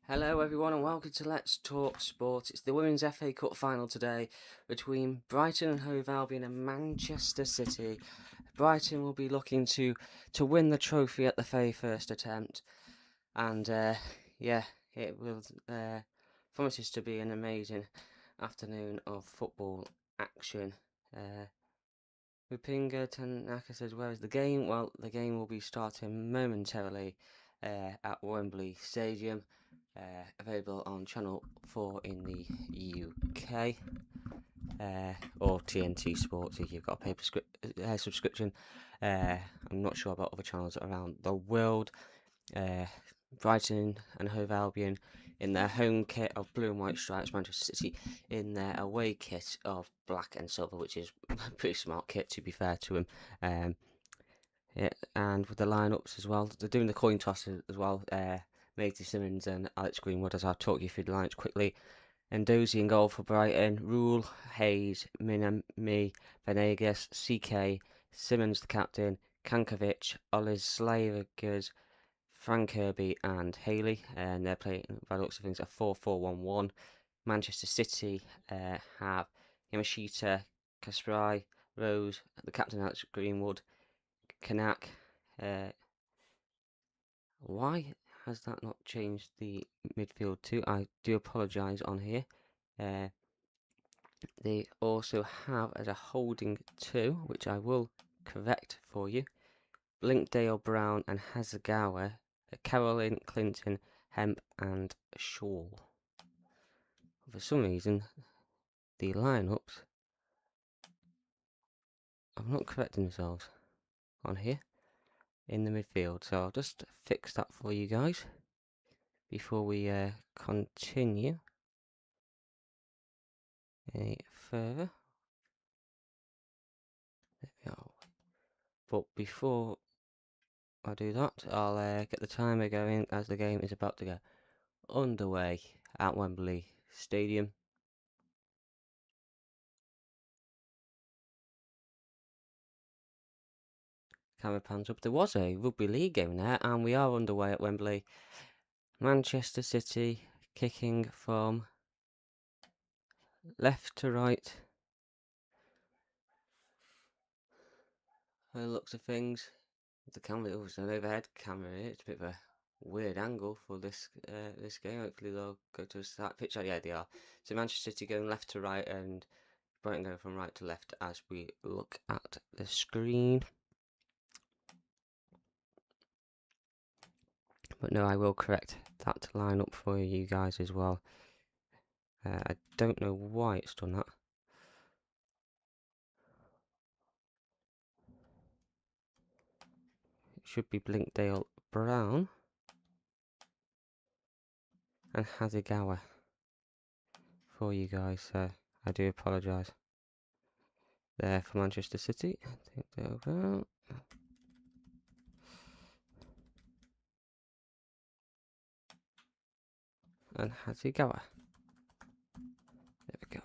Hello everyone and welcome to Let's Talk Sport. It's the Women's FA Cup final today between Brighton and Hove Albion and Manchester City. Brighton will be looking to win the trophy at the very first attempt, and it will promises to be an amazing afternoon of football action. Rupinga Tanaka says, where is the game? Well, the game will be starting momentarily at Wembley Stadium. Available on Channel 4 in the UK, or TNT Sports if you've got a paper subscription. I'm not sure about other channels around the world. Brighton and Hove Albion in their home kit of blue and white stripes, Manchester City in their away kit of black and silver, which is a pretty smart kit to be fair to them. And with the lineups as well, they're doing the coin toss as well. Matey Simmons and Alex Greenwood, as I'll talk you through the lines quickly. Endozi in goal for Brighton, Rule, Hayes, Minami, Venegas, CK, Simmons the captain, Kankovic, Olis Slavers, Frank Kirby and Haley, and they're playing, by the looks of things, a 4-4-1-1. Manchester City have Yamashita, Kasparai, Rose, the captain Alex Greenwood, Kanak. Why has that not changed the midfield too? I do apologise on here. They also have as a holding 2, which I will correct for you, Blinkdale, Brown and Hasegawa, Caroline, Clinton, Hemp and Shaw. For some reason, the lineups are not correcting themselves on here in the midfield, so I'll just fix that for you guys before we continue any further. There we go. But before I do that, I'll get the timer going as the game is about to go underway at Wembley Stadium. Camera pans up. There was a rugby league game there, and we are underway at Wembley. Manchester City kicking from left to right. By the looks of things, the camera, oh, it's an overhead camera here. It's a bit of a weird angle for this game. Hopefully they'll go to a start pitch. Oh, yeah, they are. So Manchester City going left to right and Brighton going from right to left as we look at the screen. But no, I will correct that lineup for you guys as well. I don't know why it's done that. It should be Blinkdale Brown. and Hasegawa for you guys, so I do apologise there for Manchester City. Take that over. And Hasegawa. There we go.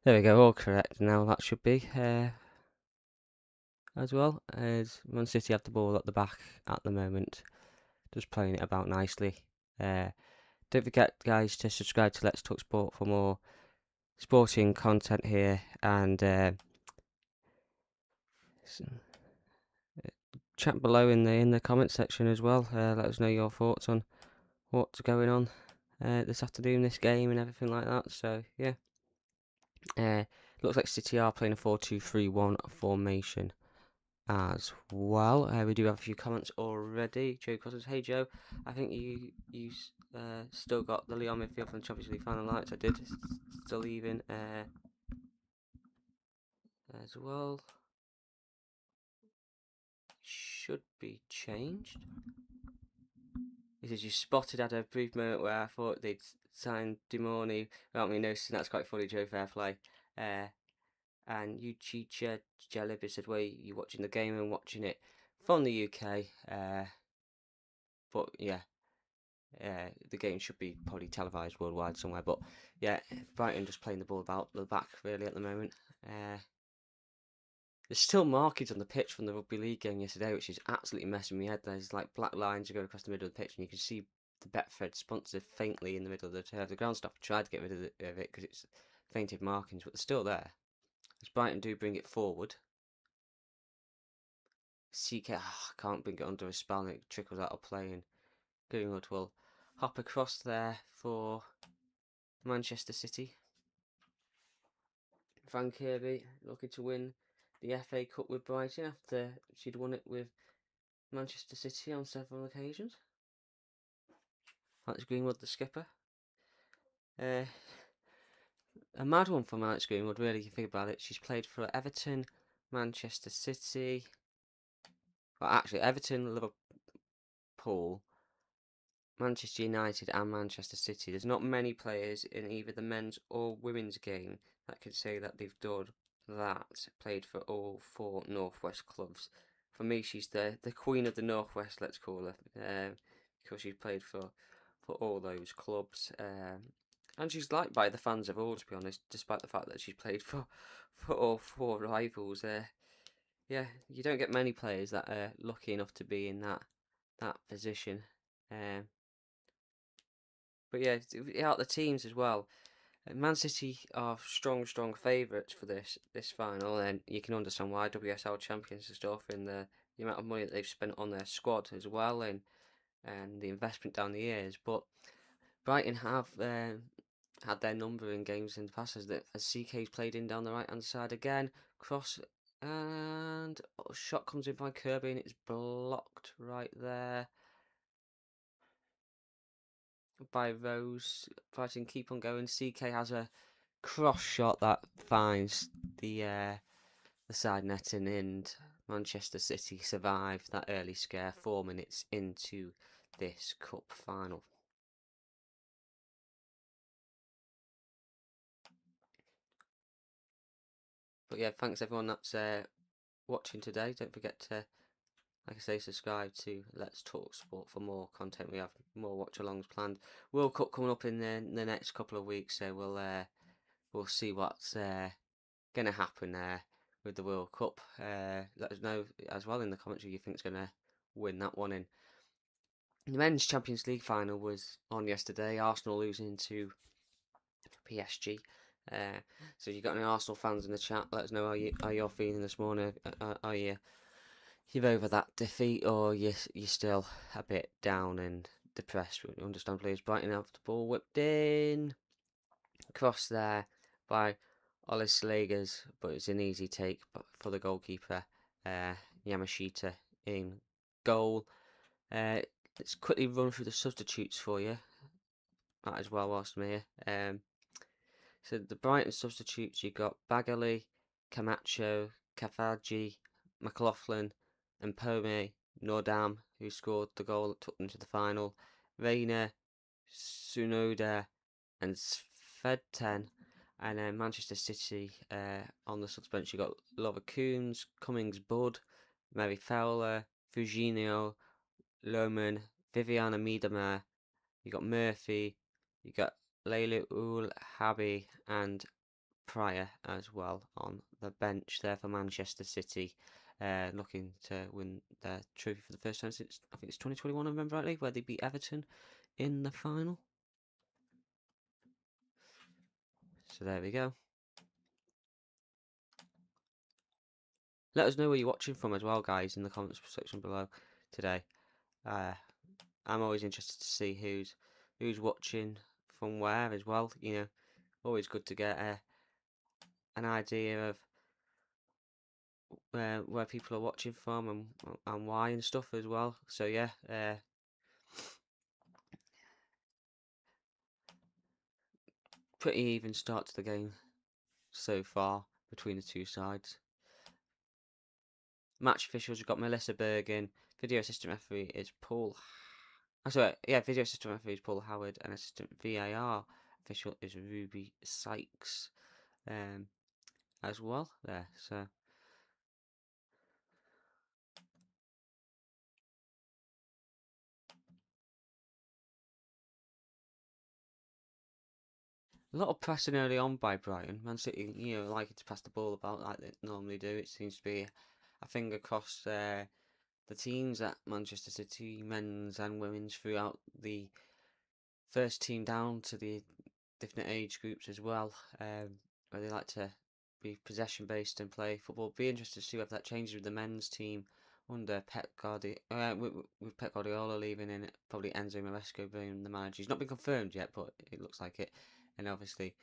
There we go, all correct. Now that should be as well as Man City have the ball at the back at the moment, just playing it about nicely. Don't forget, guys, to subscribe to Let's Talk Sport for more sporting content here, and chat below in the comment section as well. Let us know your thoughts on what's going on this afternoon, this game, and everything like that. So yeah, looks like City are playing a 4-2-3-1 formation as well. We do have a few comments already. Joe Cotters, hey Joe, I think you still got the Lyon midfield from the Champions League final nights. I did, still even as well. Should be changed. He says you spotted at a brief moment where I thought they'd signed Dimoni without me noticing. That's quite funny, Joe. Fair play. And Yuchicha Jalib said, "Were you watching the game and watching it from the UK?" But yeah, the game should be probably televised worldwide somewhere. But yeah, Brighton just playing the ball about the back really at the moment. There's still markings on the pitch from the Rugby League game yesterday, which is absolutely messing me head. There's like black lines going across the middle of the pitch, and you can see the Betfred sponsor faintly in the middle of the turf. The ground staff tried to get rid of it because it's fainted markings, but they're still there. As Brighton do bring it forward. CK can't bring it under a spell, and it trickles out of play, and Greenwood will hop across there for Manchester City. Frank Kirby looking to win the FA Cup with Brighton after she'd won it with Manchester City on several occasions. Alex Greenwood, the skipper. A mad one for Alex Greenwood, really, if you think about it. She's played for Everton, Manchester City. Well, actually, Everton, Liverpool, Manchester United, and Manchester City. There's not many players in either the men's or women's game that could say that they've done that. Played for all four Northwest clubs. For me, she's the queen of the Northwest, let's call her, because she's played for all those clubs. And she's liked by the fans of all, to be honest, despite the fact that she's played for all four rivals. Yeah, you don't get many players that are lucky enough to be in that position. But yeah, out the teams as well. Man City are strong favourites for this final, and you can understand why. WSL champions and stuff, and the amount of money that they've spent on their squad as well, and the investment down the years. But Brighton have had their number in games in the past, as CK's played in down the right hand side again. Cross, and shot comes in by Kirby, and it's blocked right there by Rose. Brighton keep on going. CK has a cross shot that finds the side netting, and Manchester City survive that early scare 4 minutes into this cup final. But yeah, thanks everyone that's watching today. Don't forget to, like I say, subscribe to Let's Talk Sport for more content. We have more watch-alongs planned. World Cup coming up in the next couple of weeks, so we'll see what's going to happen there with the World Cup. Let us know as well in the comments who you think's going to win that one. In the men's Champions League final was on yesterday. Arsenal losing to PSG. So you got any Arsenal fans in the chat? Let us know how you're feeling this morning. Are you've over that defeat, or you're still a bit down and depressed? Understandably, as Brighton have the ball whipped in, cross there by Olis Slegers, but it's an easy take for the goalkeeper, Yamashita, in goal. Let's quickly run through the substitutes for you. Might as well whilst I'm here. So the Brighton substitutes, you got Bagali, Camacho, Kafaji, McLaughlin, and Pome Nordam, who scored the goal that took them to the final. Reina, Sunoda and Svedten. And then Manchester City on the subs bench, you got Lova Coons, Cummings Bud, Mary Fowler, Fuginio, Lohman, Viviana Miedema, you got Murphy, you got Leila Ul Habi, and Pryor as well on the bench there for Manchester City, looking to win their trophy for the first time since, I think it's 2021, I remember rightly, where they beat Everton in the final. So there we go. Let us know where you're watching from as well, guys, in the comments section below today. I'm always interested to see who's watching from where as well. You know, always good to get an idea of where people are watching from and why and stuff as well. So yeah, pretty even start to the game so far between the two sides. Match officials, you've got Melissa Bergen. Video assistant referee is Paul. Video assistant referee is Paul Howard, and assistant VAR official is Ruby Sykes, as well there. So a lot of pressing early on by Brighton. Man City, liking to pass the ball about like they normally do. It seems to be a thing across the teams at Manchester City, men's and women's, throughout the first team down to the different age groups as well, where they like to be possession based and play football. Be interested to see whether that changes with the men's team under Pep Guardiola, with Pep Guardiola leaving and probably Enzo Maresco being the manager. He's not been confirmed yet, but it looks like it. And obviously,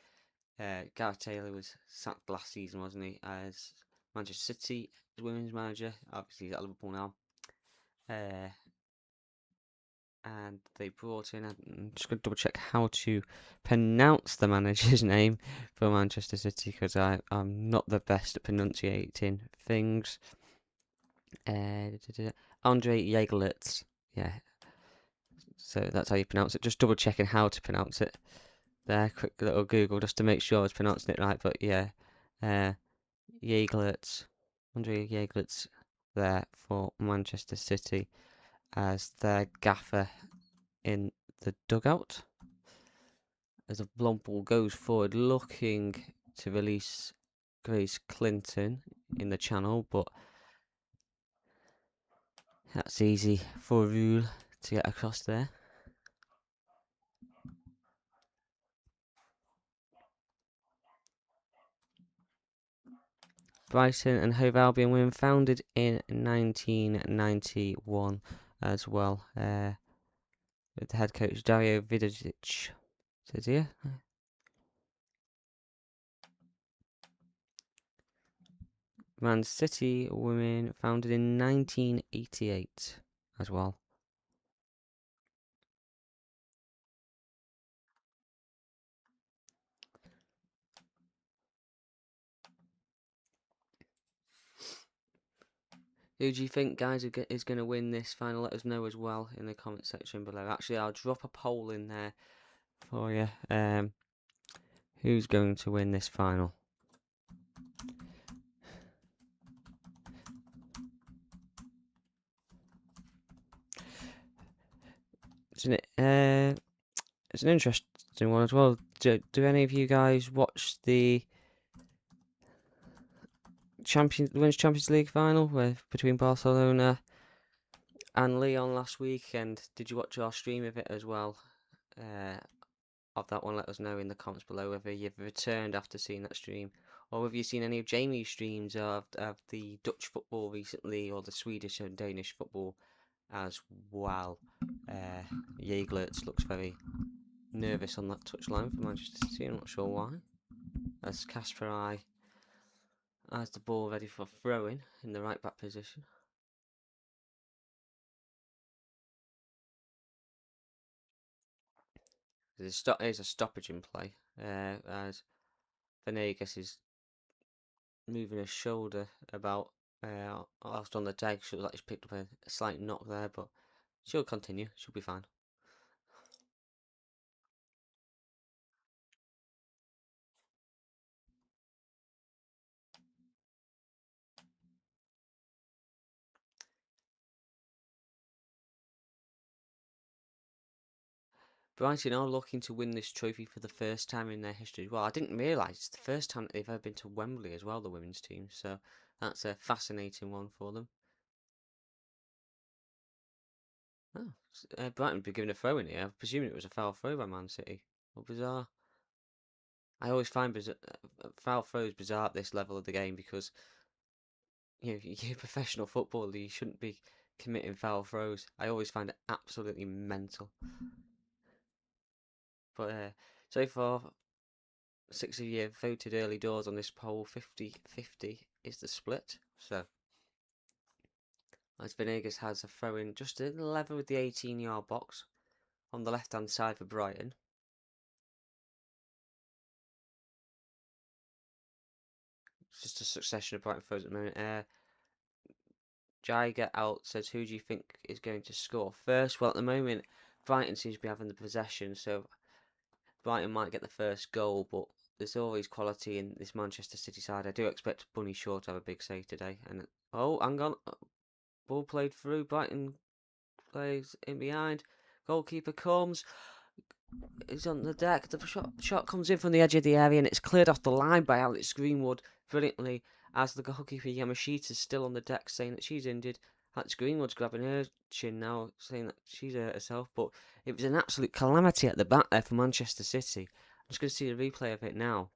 Gareth Taylor was sacked last season, wasn't he, as Manchester City women's manager. Obviously, he's at Liverpool now. And they brought in, I'm just going to double check how to pronounce the manager's name for Manchester City, because I'm not the best at pronunciating things. Andre Jagelitz, yeah, so that's how you pronounce it. Just double checking how to pronounce it there. Quick little Google just to make sure I was pronouncing it right. But yeah, Jagelitz, Andre Jagelitz there for Manchester City as their gaffer in the dugout, as the long ball goes forward, looking to release Grace Clinton in the channel, but that's easy for Rule to get across there. Brighton and Hove Albion were founded in 1991 as well, with the head coach Dario Vidovic. Says here. Man City women founded in 1988 as well. Who do you think, guys, is going to win this final? Let us know as well in the comment section below. Actually, I'll drop a poll in there for you. Who's going to win this final? It's an interesting one as well. Do any of you guys watch the Women's Champions League final between Barcelona and Lyon last week? And did you watch our stream of it as well? Of that one, let us know in the comments below whether you've returned after seeing that stream, or whether you've seen any of Jamie's streams of the Dutch football recently, or the Swedish and Danish football as well. Jagelitz looks very nervous on that touchline for Manchester City. I'm not sure why. As Casper I has the ball ready for throwing in the right back position. There's a stoppage in play, as Venegas is moving his shoulder about whilst on the deck. Should like he's picked up a slight knock there, but she'll continue. She'll be fine. Brighton are looking to win this trophy for the first time in their history. Well, I didn't realise it's the first time that they've ever been to Wembley as well, the women's team. So that's a fascinating one for them. Oh, Brighton be given a throw in here. I'm presuming it was a foul throw by Man City. What bizarre. I always find foul throws bizarre at this level of the game because you're a professional footballer. You shouldn't be committing foul throws. I always find it absolutely mental. But so far, 6 of you voted early doors on this poll. 50-50 is the split. So as Venegas has a throw in just at level with the 18-yard box on the left-hand side for Brighton. It's just a succession of Brighton throws at the moment. Jai get out says, who do you think is going to score first? Well, at the moment, Brighton seems to be having the possession, so Brighton might get the first goal, but there's always quality in this Manchester City side. I do expect Bunny Shaw to have a big save today. And oh, hang on, ball played through. Brighton plays in behind. Goalkeeper comes. He's on the deck. The shot comes in from the edge of the area, and it's cleared off the line by Alex Greenwood brilliantly. As the goalkeeper Yamashita's still on the deck, saying that she's injured. Alex Greenwood's grabbing her chin now, saying that she's hurt herself. But it was an absolute calamity at the back there for Manchester City. I'm just going to see a replay of it now.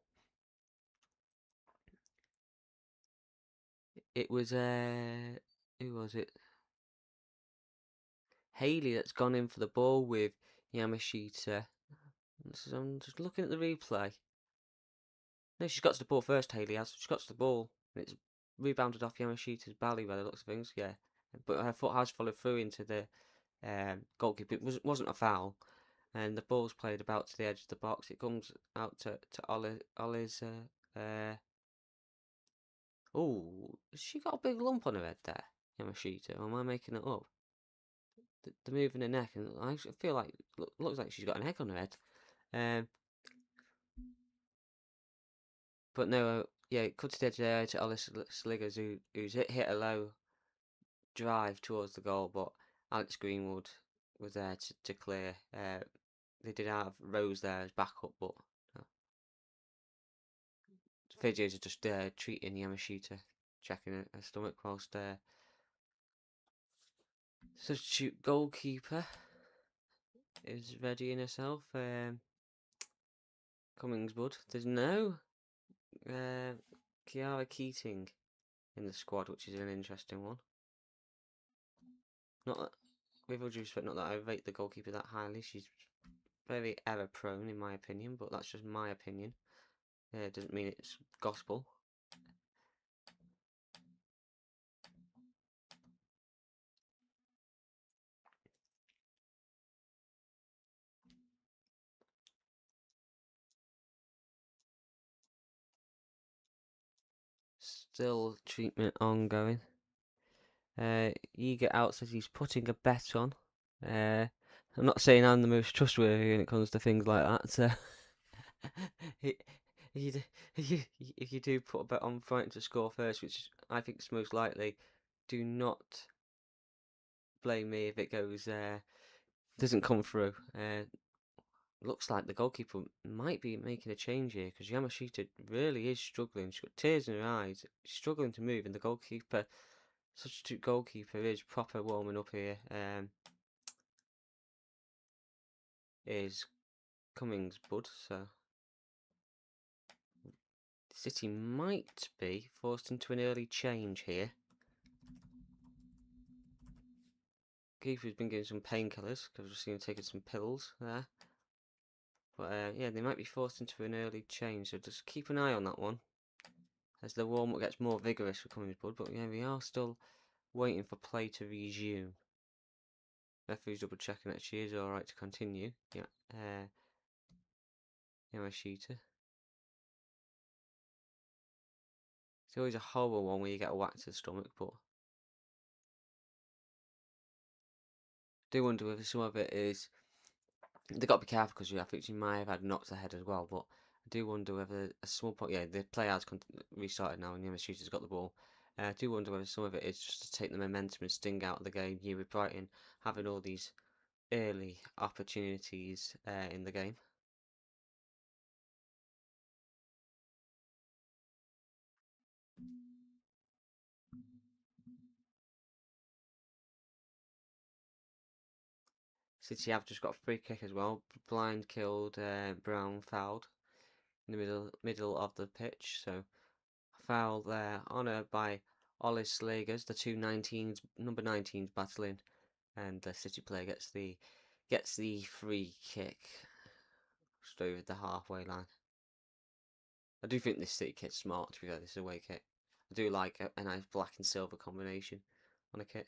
It was who was it? Haley that's gone in for the ball with Yamashita. I'm just looking at the replay. No, she's got to the ball first, Haley has. She's got to the ball. And it's rebounded off Yamashita's belly by the looks of things, yeah. But her foot has followed through into the goalkeeper. It wasn't a foul. And the ball's played about to the edge of the box. It comes out to Ollie's... oh, has she got a big lump on her head there, Yamashita? Or am I making it up? The move in her neck, and I feel like looks like she's got an egg on her head. But no, yeah, it cuts the edge there to Alice Sliggers, who's hit a low drive towards the goal, but Alex Greenwood was there to clear. They did have Rose there as backup, but Fiji's are just treating Yamashita, checking her stomach whilst substitute goalkeeper is readying herself. Cummingsbud. There's no Kiara Keating in the squad, which is an interesting one. Not that, with all due respect, not that I rate the goalkeeper that highly. She's very error prone in my opinion, but that's just my opinion. It doesn't mean it's gospel. Still treatment ongoing. Eager Out says he's putting a bet on. I'm not saying I'm the most trustworthy when it comes to things like that. So if you do put a bet on Brighton to score first, which I think is most likely, do not blame me if it doesn't come through. Looks like the goalkeeper might be making a change here because Yamashita really is struggling. She's got tears in her eyes. She's struggling to move, and the goalkeeper, substitute goalkeeper, is proper warming up here. Is Cummingsbud, so City might be forced into an early change here. Keeper's been getting some painkillers because we've seen him taking some pills there. But yeah, they might be forced into an early change, so just keep an eye on that one as the warm-up gets more vigorous for Cummingsbud. But yeah, we are still waiting for play to resume. Referee's double checking that she is alright to continue. Yeah, Yamashita. It's always a horrible one where you get a whack to the stomach, but I do wonder whether some of it is. They've got to be careful because I think she might have had knocks ahead as well, but I do wonder whether a small point. Yeah, the play has restarted now and Yamashita's got the ball. I do wonder whether some of it is just to take the momentum and sting out of the game here with Brighton having all these early opportunities in the game. City have just got a free kick as well. Blind killed, Brown fouled in the middle of the pitch. So foul there, honoured by Ollis Slagers, the two 19s, number 19s battling, and the City player gets the free kick straight over the halfway line. I do think this City kit's smart, to be fair. This away kit. I do like a nice black and silver combination on a kit.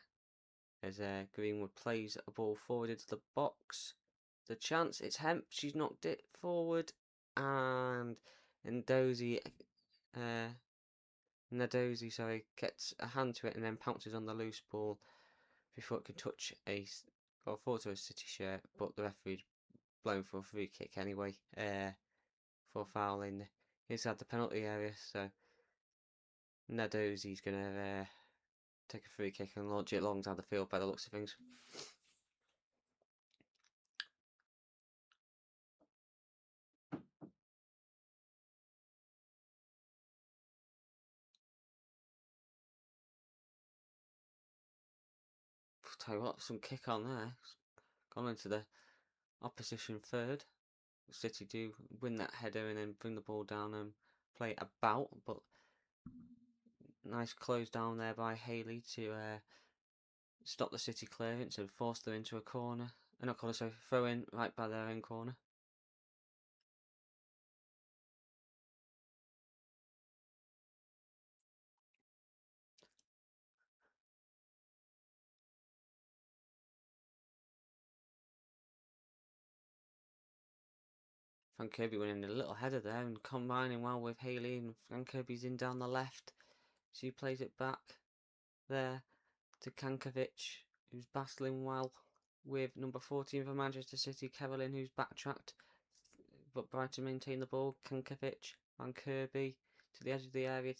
As Greenwood plays a ball forward into the box. The chance, it's Hemp, she's knocked it forward, and Ndozi, Nadozi, gets a hand to it and then pounces on the loose ball before it can touch or fall to a City shirt, but the referee's blown for a free kick anyway, for fouling inside the penalty area, so Nadozi's going to take a free kick and launch it long down the field by the looks of things. Tell you what, some kick on there. Gone into the opposition third. City do win that header and then bring the ball down and play it about, but nice close down there by Haley to stop the City clearance and force them into a corner. Not corner, so throw in right by their own corner. Frank Kirby winning a little header there and combining well with Haley, and Frank Kirby's in down the left. She plays it back there to Kankovic, who's battling well with number 14 for Manchester City, Carolyn, who's backtracked, but Brighton maintain the ball. Kankovic, Van Kirby to the edge of the area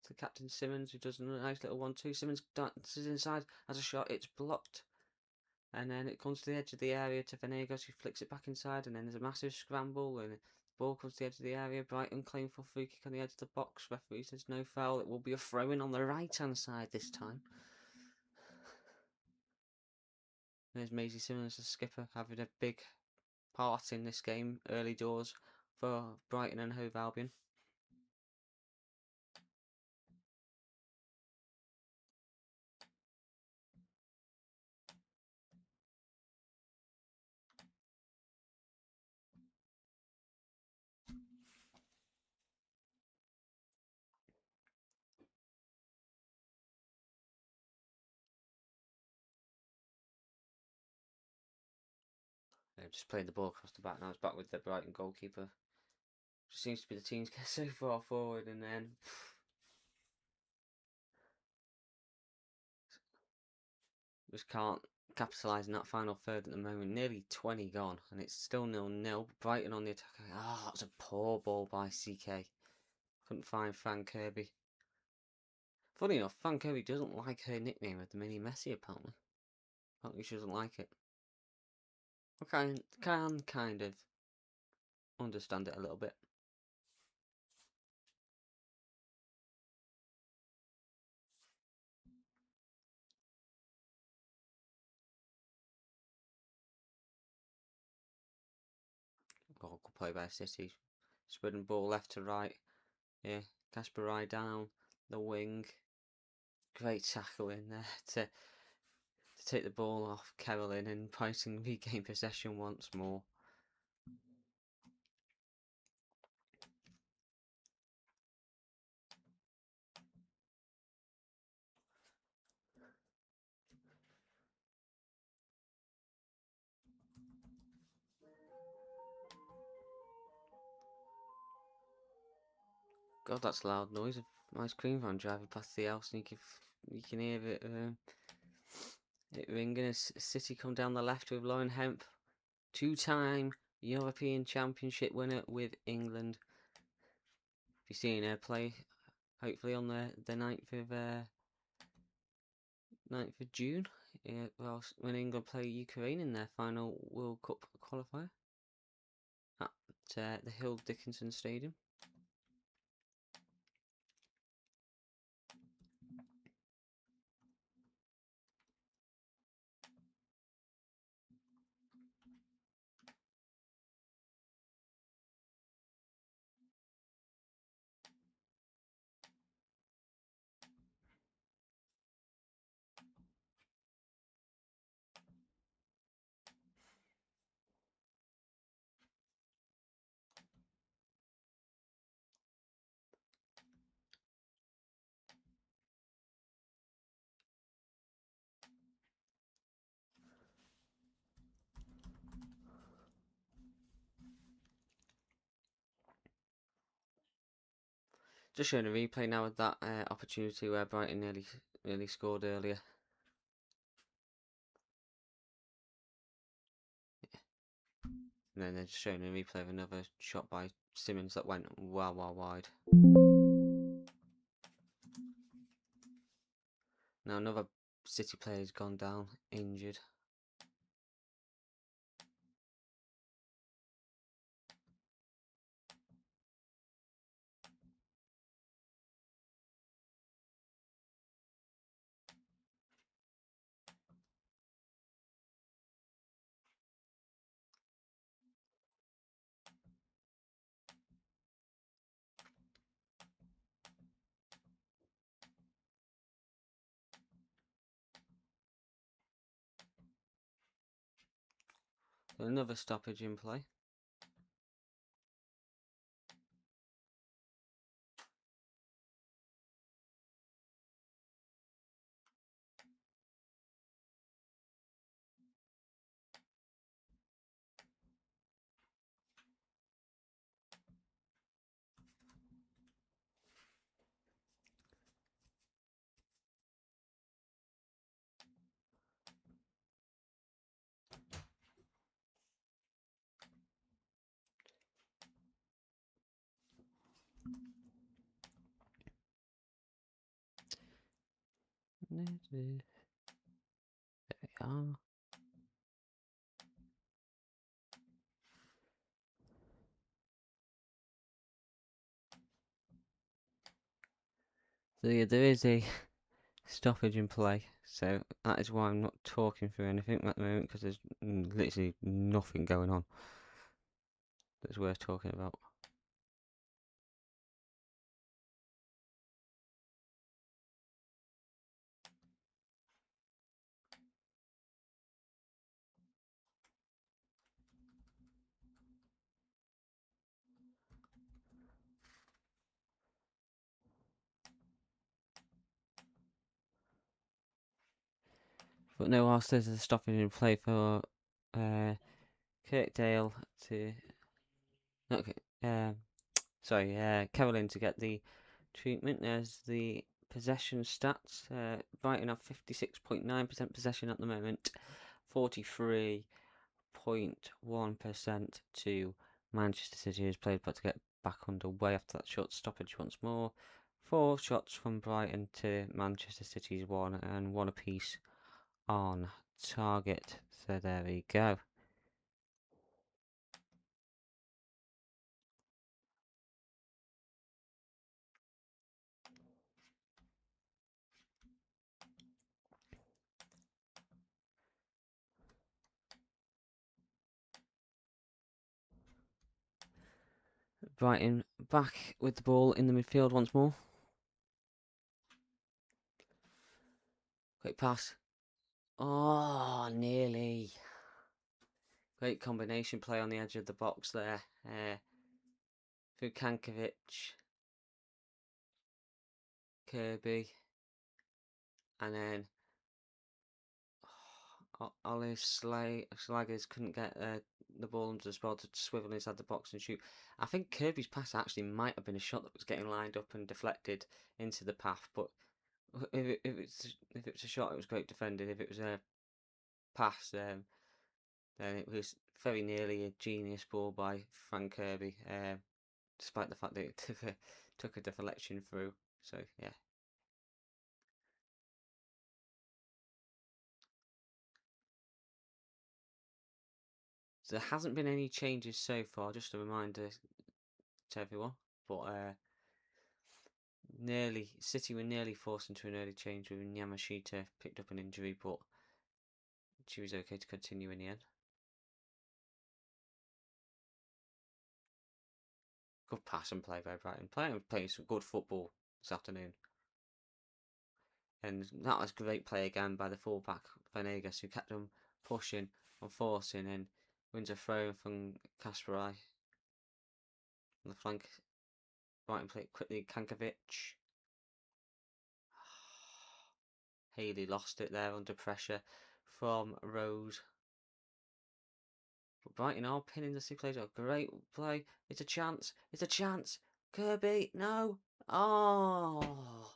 to Captain Simmons, who does a nice little 1-2. Simmons dances inside, has a shot, it's blocked. And then it comes to the edge of the area to Venegas, who flicks it back inside, and then there's a massive scramble, and the ball comes to the edge of the area. Brighton claim for free kick on the edge of the box. Referee says no foul. It will be a throw-in on the right-hand side this time. There's Maisie Simmons, the skipper, having a big part in this game, early doors for Brighton and Hove Albion. They've just played the ball across the back now. It's back with the Brighton goalkeeper. Just seems to be the teams get so far forward and then just can't capitalise in that final third at the moment. Nearly 20 gone and it's still 0-0. Brighton on the attack. That was a poor ball by CK. Couldn't find Frank Kirby. Funny enough, Frank Kirby doesn't like her nickname of the Mini Messi apparently. Apparently she doesn't like it. I can kind of understand it a little bit. Goal play by City. Spreading ball left to right. Yeah, Casper Rye down the wing. Great tackle in there to take the ball off Carolyn and Brighton regain possession once more. God, that's loud noise. A nice cream van driving past the house, and you can hear it ringing as City come down the left with Lauren Hemp, two-time European Championship winner with England. Be seeing her play hopefully on the 9th of June when England play Ukraine in their final World Cup qualifier at the Hill Dickinson Stadium. Just showing a replay now of that opportunity where Brighton nearly scored earlier. And then they're just showing a replay of another shot by Simmons that went well wide. Now another City player has gone down, injured. Another stoppage in play. There we are. So yeah, there is a stoppage in play, so that is why I'm not talking through anything at the moment, because there's literally nothing going on that's worth talking about. But no, whilst there's a stoppage in play for Kirkdale to Caroline to get the treatment. There's the possession stats. Brighton have 56.9% possession at the moment, 43.1% to Manchester City, who's played but to get back underway after that short stoppage once more. 4 shots from Brighton to Manchester City's 1, and 1 apiece on target. So there we go. Brighton back with the ball in the midfield once more. Quick pass. Oh, nearly. Great combination play on the edge of the box there. Vukankovic, Kirby, and then Ollie Slaggers couldn't get the ball under the spot to swivel inside the box and shoot. I think Kirby's pass actually might have been a shot that was getting lined up and deflected into the path, but if it's a shot, it was great defended. If it was a pass, then it was very nearly a genius ball by Frank Kirby, despite the fact that it took a deflection through. So yeah. So there hasn't been any changes so far, just a reminder to everyone. But City were nearly forced into an early change when Yamashita picked up an injury, but she was okay to continue in the end. Good pass and play by Brighton. Playing some good football this afternoon. And that was great play again by the fullback Venegas, who kept them pushing and forcing, and wins a throw from Kasparai on the flank. Brighton play it quickly. Kankovic. Haley lost it there under pressure from Rose. But Brighton are pinning the City players. A great play. It's a chance. It's a chance. Kirby, no. Oh.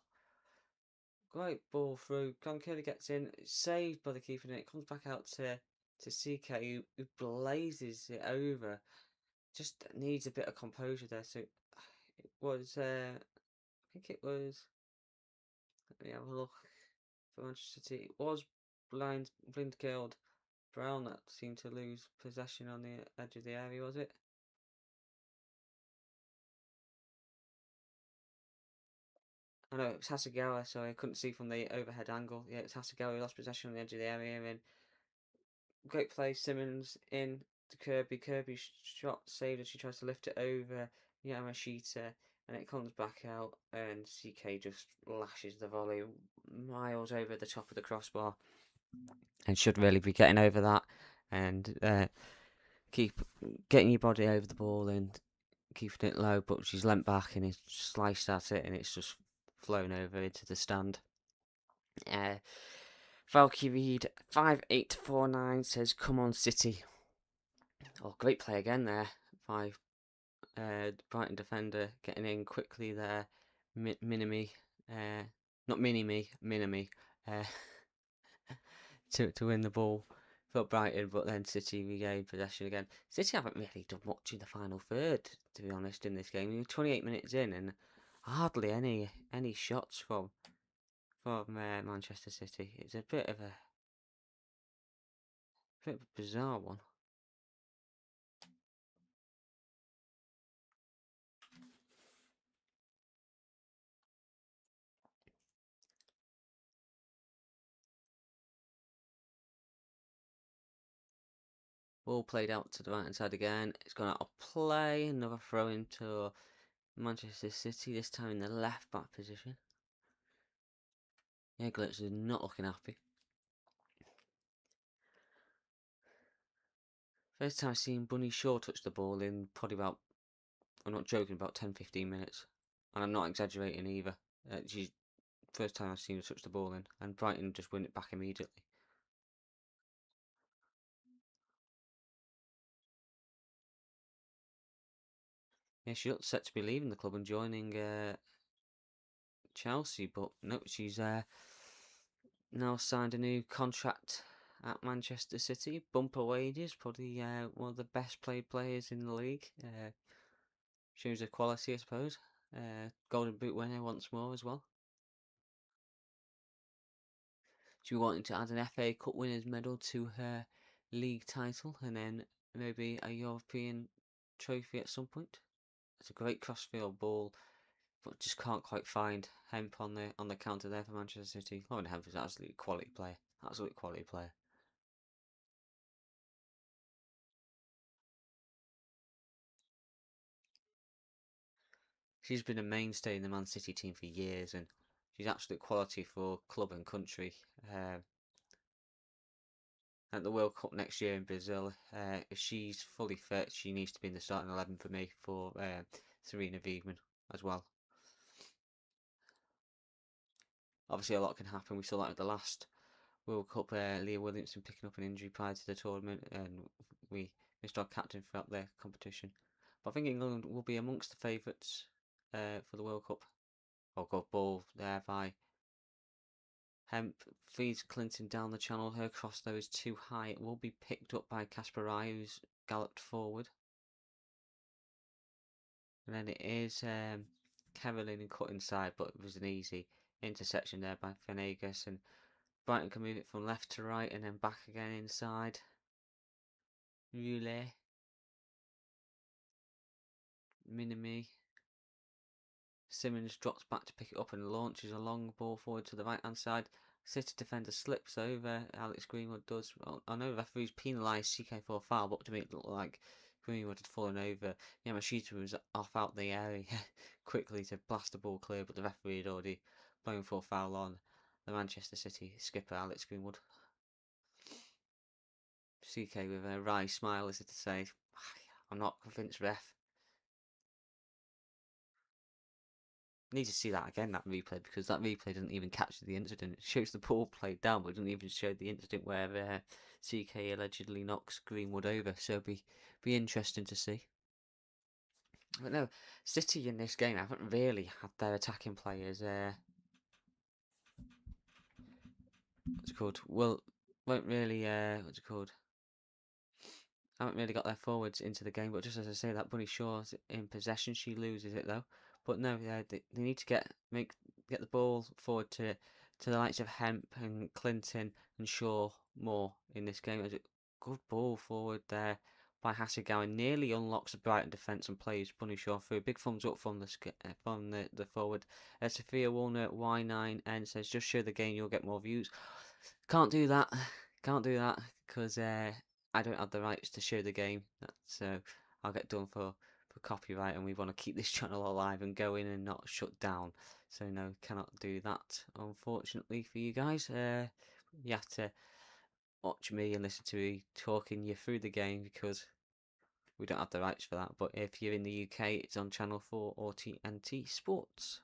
Great ball through. Kirby gets in. It's saved by the keeper, and it comes back out to CK, who blazes it over. Just needs a bit of composure there. So it was, I think it was, let me have a look for Manchester City. It was Blindkilled Brown that seemed to lose possession on the edge of the area, was it? I know it was Hasegawa, so I couldn't see from the overhead angle. Yeah, it's Hasegawa who lost possession on the edge of the area, and great play. Simmons in to Kirby. Kirby shot saved as she tries to lift it over Yamashita, and it comes back out, and CK just lashes the volley miles over the top of the crossbar, and should really be getting over that, and keep getting your body over the ball and keeping it low. But she's leant back and it's sliced at it, and it's just flown over into the stand. Valkyrie 5849 says, "Come on, City." Oh, great play again there by Brighton defender getting in quickly there. Minimi, not Minimi, Minimi, uh, to win the ball for Brighton, but then City regained possession again. City haven't really done much in the final third, to be honest, in this game. 28 minutes in, and hardly any shots from Manchester City. It's a bit of a bizarre one. Ball played out to the right hand side again. It's gone out of play. Another throw into Manchester City, this time in the left back position. Eglitz is not looking happy. First time I've seen Bunny Shaw touch the ball in probably about, I'm not joking, about 10-15 minutes. And I'm not exaggerating either. She's first time I've seen her touch the ball in. And Brighton just win it back immediately. Yeah, she looks set to be leaving the club and joining Chelsea, but no, she's now signed a new contract at Manchester City. Bumper wages, probably one of the best paid players in the league. Shows her quality, I suppose. Golden Boot winner once more as well. She wanting to add an FA Cup winners medal to her league title, and then maybe a European trophy at some point. It's a great crossfield ball, but just can't quite find Hemp on the counter there for Manchester City. Lauren Hemp is an absolutely quality player. Absolute quality player. She's been a mainstay in the Man City team for years, and she's absolute quality for club and country. At the World Cup next year in Brazil, if she's fully fit, she needs to be in the starting 11 for me for Serena Wiegman as well. Obviously, a lot can happen. We saw that at the last World Cup, Leah Williamson picking up an injury prior to the tournament, and we missed our captain throughout the competition. But I think England will be amongst the favourites for the World Cup. Oh, good ball there by Hemp. Feeds Clinton down the channel. Her cross, though, is too high. It will be picked up by Kasparai, who's galloped forward. And then it is Carolyn cut inside, but it was an easy intersection there by Venegas, and Brighton can move it from left to right and then back again inside. Roulet. Minimi. Simmons drops back to pick it up and launches a long ball forward to the right hand side. City defender slips over. Alex Greenwood does. Well, I know the referee's penalised CK for a foul, but to me it looked like Greenwood had fallen over. Yamashita was off out the area quickly to blast the ball clear, but the referee had already blown for a foul on the Manchester City skipper Alex Greenwood. CK with a wry smile as if to say, I'm not convinced, ref. Need to see that again, that replay, because that replay doesn't even capture the incident. It shows the ball played down, but it doesn't even show the incident where CK allegedly knocks Greenwood over. So it'll be interesting to see. But no, City in this game haven't really had their attacking players. What's it called? Well, won't really. What's it called? Haven't really got their forwards into the game, but just as I say, that Bunny Shaw's in possession. She loses it though. But no, they need to get the ball forward to the likes of Hemp and Clinton and Shaw more in this game. A good ball forward there by Hasegawa, nearly unlocks the Brighton defence and plays Bunny Shaw through. Big thumbs up from the forward. Sophia Warner Y9N says, just show the game, you'll get more views. Can't do that. Can't do that because I don't have the rights to show the game. So I'll get done for copyright, and we want to keep this channel alive and going and not shut down. So no, cannot do that, unfortunately for you guys. You have to watch me and listen to me talking you through the game because we don't have the rights for that. But if you're in the UK, it's on Channel 4 or TNT Sports.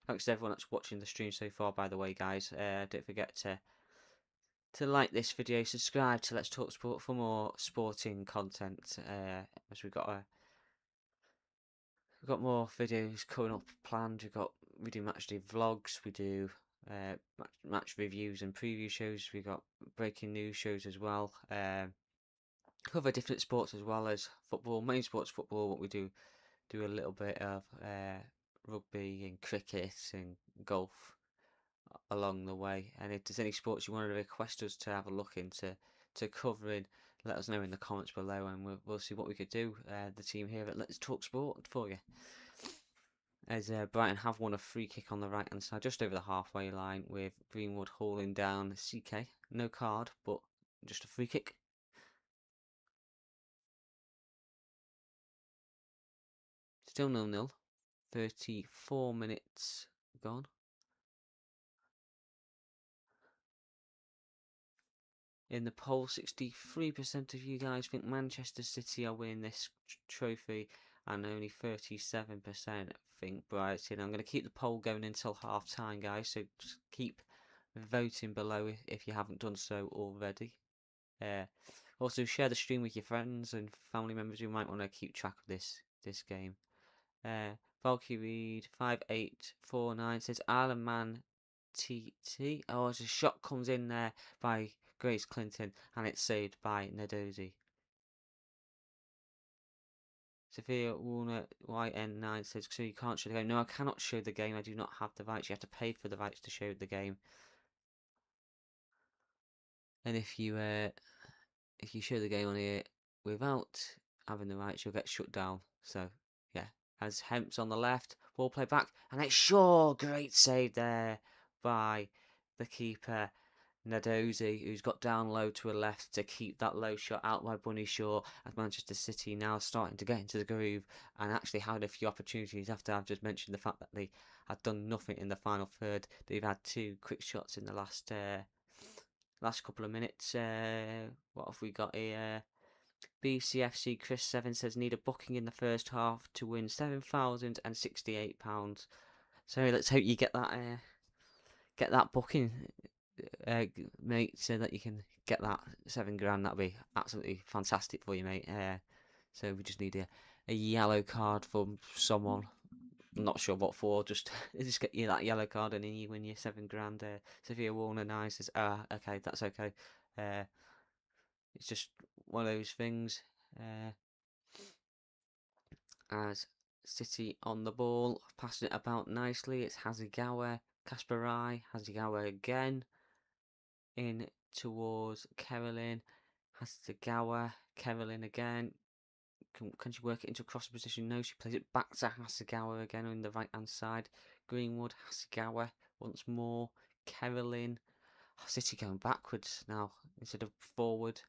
Thanks to everyone that's watching the stream so far, by the way, guys. Don't forget to like this video, subscribe to Let's Talk Sport for more sporting content. As we've got more videos coming up planned. We do matchday vlogs, we do match reviews and preview shows. We got breaking news shows as well. Cover different sports as well as football, main sports football. What we do a little bit of rugby and cricket and golf along the way. And if there's any sports you want to request us to have a look into covering, let us know in the comments below, and we'll see what we could do. The team here at Let's Talk Sport for you. As Brighton have won a free kick on the right hand side, just over the halfway line, with Greenwood hauling down CK. No card, but just a free kick. Still 0-0. 34 minutes gone. In the poll, 63% of you guys think Manchester City are winning this trophy, and only 37% think Brighton. I'm going to keep the poll going until half time, guys, so just keep voting below if you haven't done so already. Also, share the stream with your friends and family members who might want to keep track of this game. Valkyrie 5849 says Iron Man TT. Oh, as a shot comes in there by Grace Clinton, and it's saved by Nadozi. Sophia Warner YN9 says, so you can't show the game. No, I cannot show the game. I do not have the rights. You have to pay for the rights to show the game. And if you show the game on here without having the rights, you'll get shut down. So yeah, as Hemp's on the left, ball play back, and it's Shaw. Great save there by the keeper Nadozi, who's got down low to a left to keep that low shot out by Bunny Shaw. As Manchester City now starting to get into the groove and actually had a few opportunities after I've just mentioned the fact that they had done nothing in the final third. They've had two quick shots in the last couple of minutes. What have we got here? BCFC Chris 7 says need a booking in the first half to win £7,068. So let's hope you get that booking, mate, so that you can get that £7,000. That'd be absolutely fantastic for you, mate. So we just need a yellow card from someone. I'm not sure what for. Just get you that yellow card and then you win your £7,000. Sophia Warner nice says, okay, that's okay. It's just one of those things. As City on the ball, passing it about nicely. It's Hasegawa, Kasparai, Hasegawa again in towards Carolyn. Hasegawa. Carolyn again. Can she work it into a cross position? No, she plays it back to Hasegawa again on the right hand side. Greenwood, Hasegawa once more. Carolyn. City going backwards now instead of forward.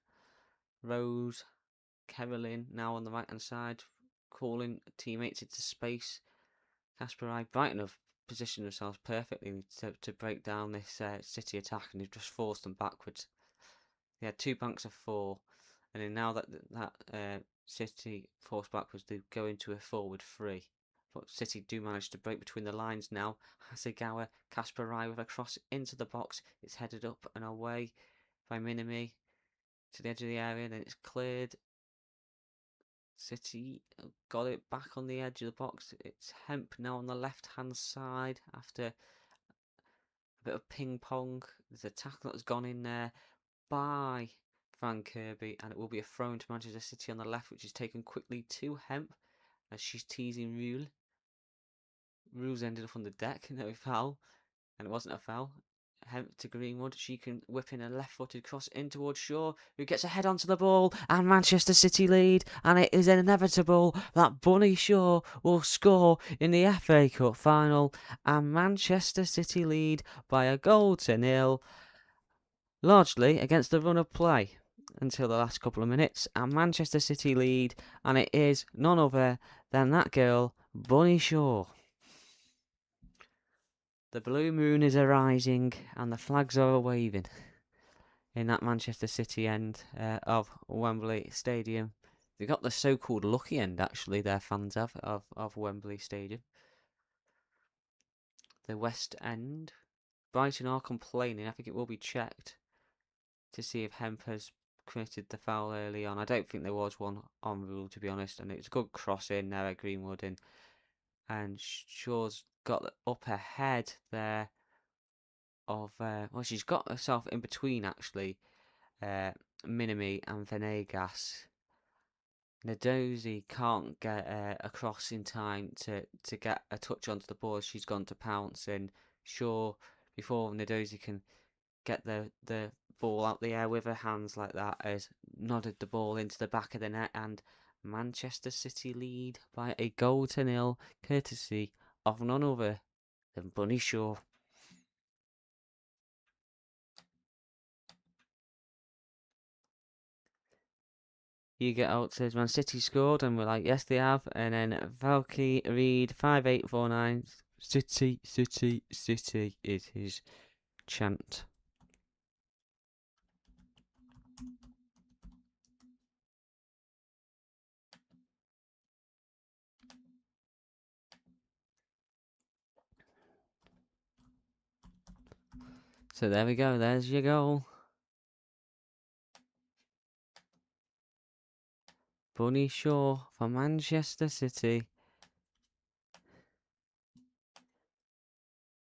Rose. Carolyn now on the right hand side, calling teammates into space. Kasparai. Brighton have positioned themselves perfectly to break down this City attack, and they've just forced them backwards. They had 2 banks of 4, and then now that City forced backwards, they go into a forward 3. But City do manage to break between the lines now. Hasegawa, Kasparai with a cross into the box. It's headed up and away by Minami to the edge of the area, then it's cleared. City got it back on the edge of the box. It's Hemp now on the left hand side after a bit of ping pong. There's a tackle that's gone in there by Frank Kirby, and it will be a throw into Manchester City on the left, which is taken quickly to Hemp as she's teasing Rule. Rule's ended up on the deck, no foul, and it wasn't a foul. Hemp to Greenwood. She can whip in a left-footed cross in towards Shaw, who gets a head onto the ball, and Manchester City lead, and it is inevitable that Bunny Shaw will score in the FA Cup final, and Manchester City lead by a 1-0, largely against the run of play until the last couple of minutes, and Manchester City lead, and it is none other than that girl, Bunny Shaw. The blue moon is arising and the flags are waving in that Manchester City end of Wembley Stadium. They got the so-called lucky end, actually, their fans have, of Wembley Stadium. The West End. Brighton are complaining. I think it will be checked to see if Hemp has committed the foul early on. I don't think there was one on Rule, to be honest, and it's a good cross in there at Greenwood, and Shaw's got up ahead there of well, she's got herself in between actually Minami and Venegas. Nadozi can't get across in time to get a touch onto the ball. She's gone to pounce, and Shaw, before Nadozi can get the ball out the air with her hands like that, has nodded the ball into the back of the net, and Manchester City lead by a 0-0, courtesy of none other than Bunny Shaw. You get out, says Man City scored, and we're like, yes, they have. And then Valky Reed 5849, City, City, City is his chant. So there we go, there's your goal. Bunny Shaw for Manchester City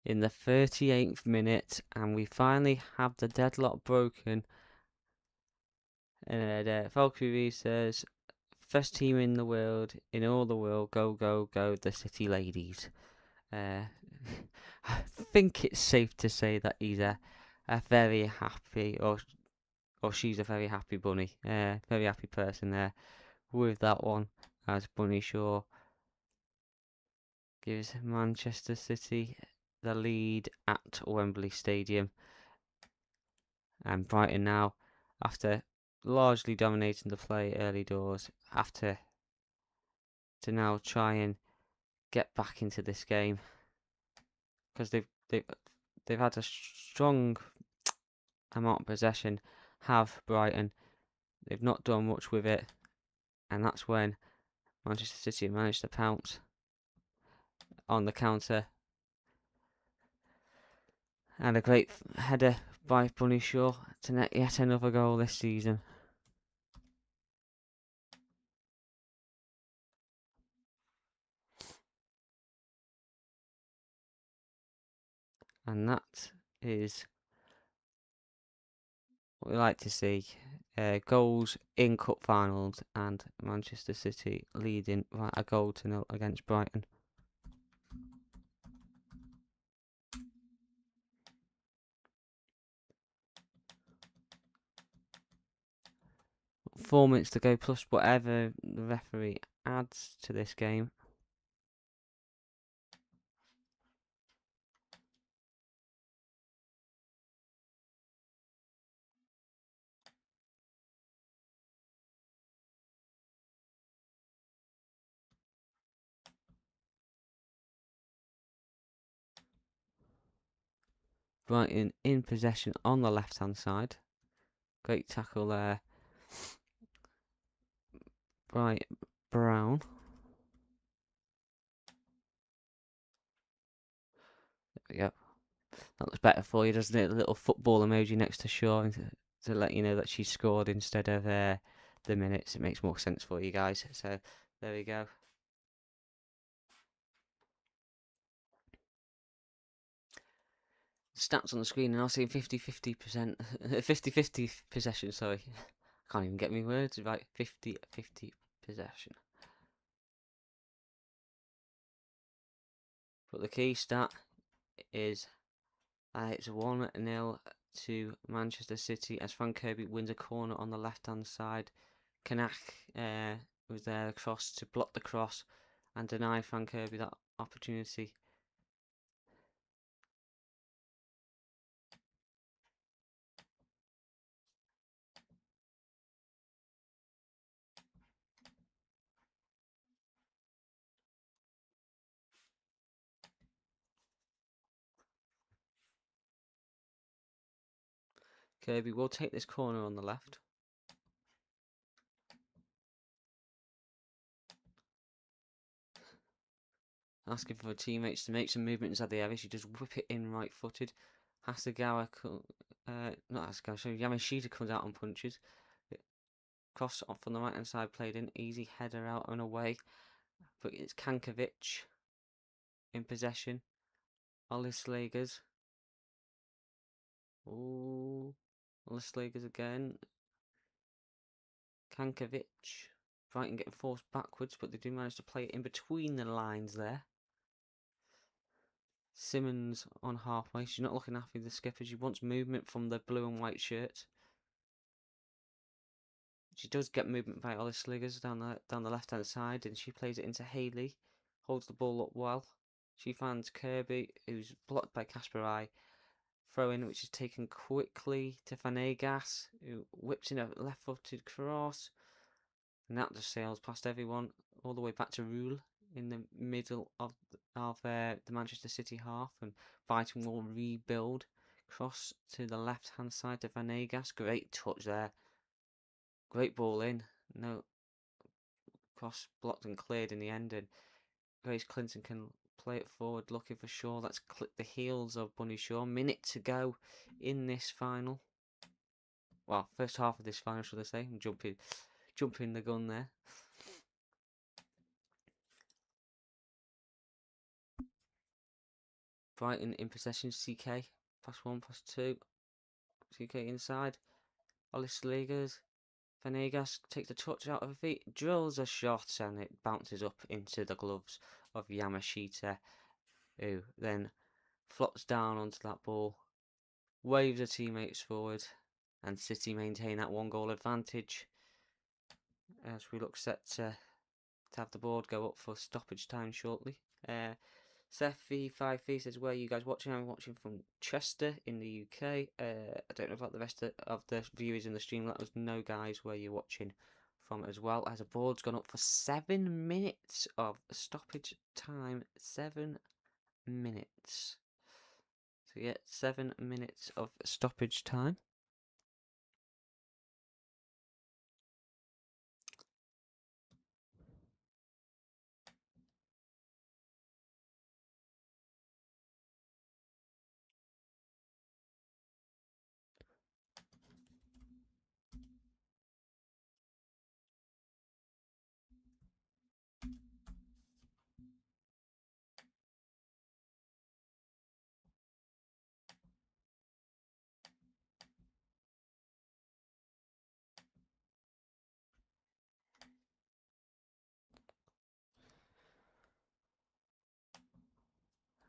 in the 38th minute, and we finally have the deadlock broken. And Valkyrie says, first team in the world, in all the world, go, go, go, the City ladies. I think it's safe to say that he's a very happy, or she's a very happy bunny, very happy person there with that one, as Bunny Shaw gives Manchester City the lead at Wembley Stadium. And Brighton now, after largely dominating the play early doors, have to now try and get back into this game, because they've had a strong amount of possession, have Brighton. They've not done much with it, and that's when Manchester City managed to pounce on the counter. And a great header by Bunny Shaw to net yet another goal this season. And that is what we like to see. Goals in cup finals, and Manchester City leading by a 0-0 against Brighton. 4 minutes to go plus whatever the referee adds to this game. Brighton in possession on the left hand side. Great tackle there. Brown. There we go. That looks better for you, doesn't it? A little football emoji next to Shaw to let you know that she scored instead of the minutes. It makes more sense for you guys. So there we go. Stats on the screen, and I'll see 50-50%, 50-50 possession. Sorry, I can't even get me words right. 50-50 possession. But the key stat is it's 1-0 to Manchester City as Frank Kirby wins a corner on the left hand side. Kanak was there across to block the cross and deny Frank Kirby that opportunity. Kirby will take this corner on the left. Asking for her teammates to make some movement inside the area. She does whip it in right footed. Hasagawa, not Hasagawa, sorry, Yamashita comes out on punches. Cross off on the right hand side, played in. Easy header out and away. But it's Kankovic in possession. Olislegers. Ooh. Olislegers again. Kankovic. Brighton getting forced backwards, but they do manage to play it in between the lines there. Simmons on halfway. She's not looking after the skipper. She wants movement from the blue and white shirt. She does get movement by Ollie Sliggers down the left hand side, and she plays it into Haley. Holds the ball up well. She finds Kirby, who's blocked by Kasparai. Throw in, which is taken quickly to Vanegas, who whips in a left footed cross. And that just sails past everyone, all the way back to Rule in the middle of the Manchester City half, and Brighton will rebuild. Cross to the left hand side to Vanegas. Great touch there. Great ball in. No cross blocked and cleared in the end, and Grace Clinton can play it forward looking for Shaw. Let's click the heels of Bunny Shaw. Minute to go in this final. Well, first half of this final, should I say. I'm jumping the gun there. Brighton in possession. CK. +1, +2. CK inside. Alice Sligers. Vanegas takes the touch out of her feet. Drills a shot and it bounces up into the gloves of Yamashita, who then flops down onto that ball. Waves her teammates forward. And City maintain that 1-goal advantage. As we look set to have the board go up for stoppage time shortly. Seth V5V says, where are you guys watching? I'm watching from Chester in the UK. I don't know about the rest of the viewers in the stream. Let us know, guys, where you're watching from as well. As the board's gone up for 7 minutes of stoppage time. 7 minutes. So yeah, 7 minutes of stoppage time.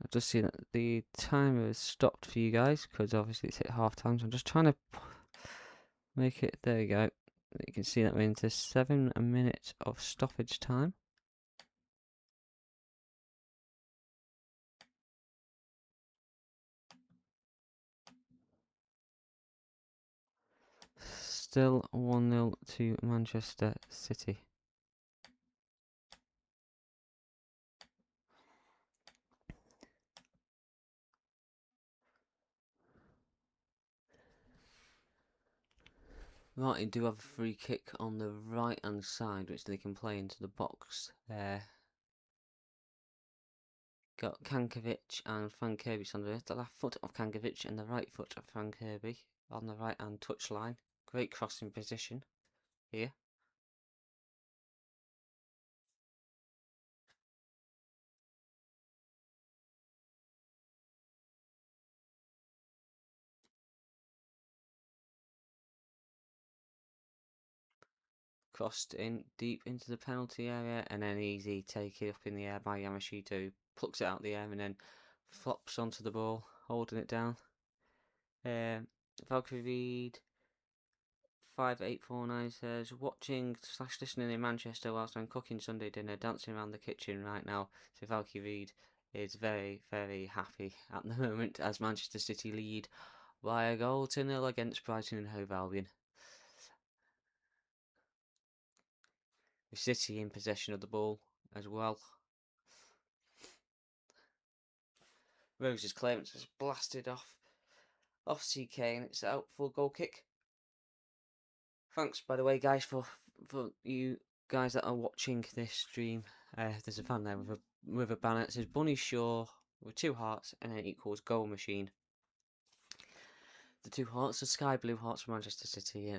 I've just seen that the timer has stopped for you guys because obviously it's hit half time. So I'm just trying to make it. There you go. You can see that we're into 7 minutes of stoppage time. Still 1-0 to Manchester City. Right, you do have a free kick on the right hand side, which they can play into the box. Got Kankovic and Frank Kirby on the left foot of Kankovic and the right foot of Frank Kirby on the right hand touchline. Great crossing position here. Crossed in deep into the penalty area and then easy take it up in the air by Yamashita, plucks it out the air and then flops onto the ball, holding it down. Valkyrie Reed 5849 says, watching / listening in Manchester whilst I'm cooking Sunday dinner, dancing around the kitchen right now. So Valkyrie Reed is very, very happy at the moment as Manchester City lead by a goal to 0 against Brighton and Hove Albion. With City in possession of the ball as well. Rose's clearance is blasted off CK and it's out for a goal kick. Thanks, by the way, guys, for you guys that are watching this stream. There's a fan there with a banner that says Bunny Shaw with 2 hearts and then it equals goal machine. The 2 hearts are sky blue hearts for Manchester City.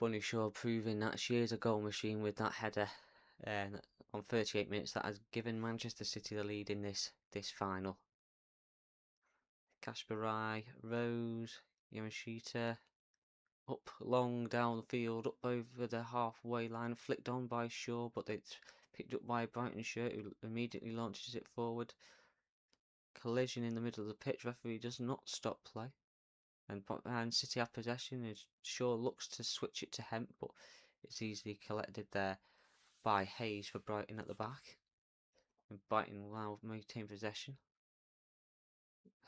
Bunny Shaw proving that she is a goal machine with that header on 38 minutes that has given Manchester City the lead in this final. Kasparai, Rose, Yamashita, up long down the field, up over the halfway line, flicked on by Shaw, but it's picked up by Brighton shirt, who immediately launches it forward. Collision in the middle of the pitch, referee does not stop play. And City have possession, as Shaw looks to switch it to Hemp, but it's easily collected there by Hayes for Brighton at the back. And Brighton will now maintain possession.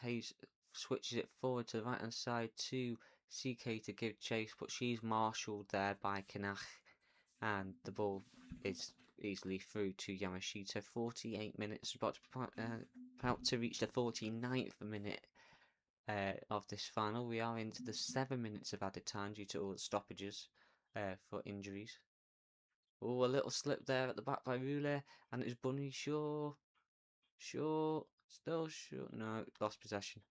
Hayes switches it forward to the right hand side to CK to give chase, but she's marshalled there by Kanach, and the ball is easily through to Yamashita. 48 minutes, about to reach the 49th minute of this final. We are into the 7 minutes of added time due to all the stoppages for injuries. Oh, a little slip there at the back by Roulé, and it's Bunny Shaw. Still Shaw. No, lost possession.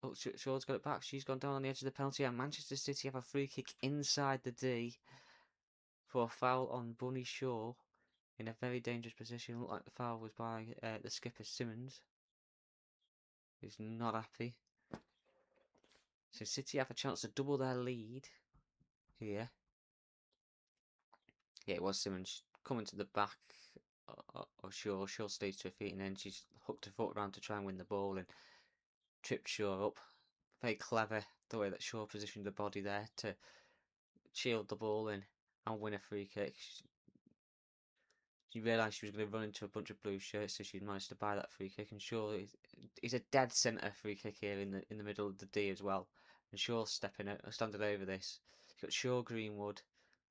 Oh, Shaw's got it back. She's gone down on the edge of the penalty, and Manchester City have a free kick inside the D for a foul on Bunny Shaw in a very dangerous position. Looked like the foul was by the skipper Simmons. He's not happy. So City have a chance to double their lead here. Yeah, it was Simmons coming to the back of Shaw. Shaw stays to her feet, and then she's hooked her foot around to try and win the ball and tripped Shaw up. Very clever the way that Shaw positioned the body there to shield the ball and win a free kick. She realised she was going to run into a bunch of blue shirts, so she managed to buy that free kick. And Shaw is a dead centre free kick here in the middle of the D as well. And Shaw standing over this. You've got Shaw, Greenwood,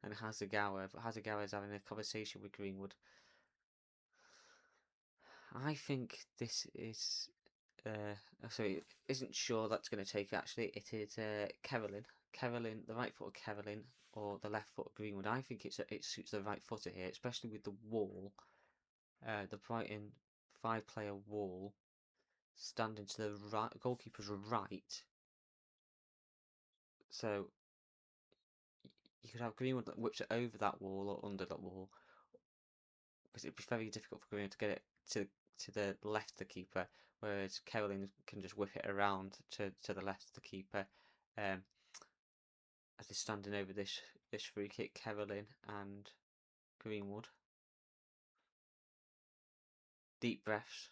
and Hasegawa. But Hasegawa's having a conversation with Greenwood. I think this is. Sorry, it isn't Shaw that's going to take it. Actually, it is Carolyn. Carolyn, the right foot of Carolyn, or the left foot of Greenwood. I think it suits the right footer here, especially with the wall, the Brighton 5-player wall, standing to the right, goalkeeper's right. So you could have Greenwood that whips it over that wall or under that wall, because it'd be very difficult for Greenwood to get it to the left of the keeper, whereas Carolyn can just whip it around to the left of the keeper. As they're standing over this free kick, Carolyn and Greenwood. Deep breaths.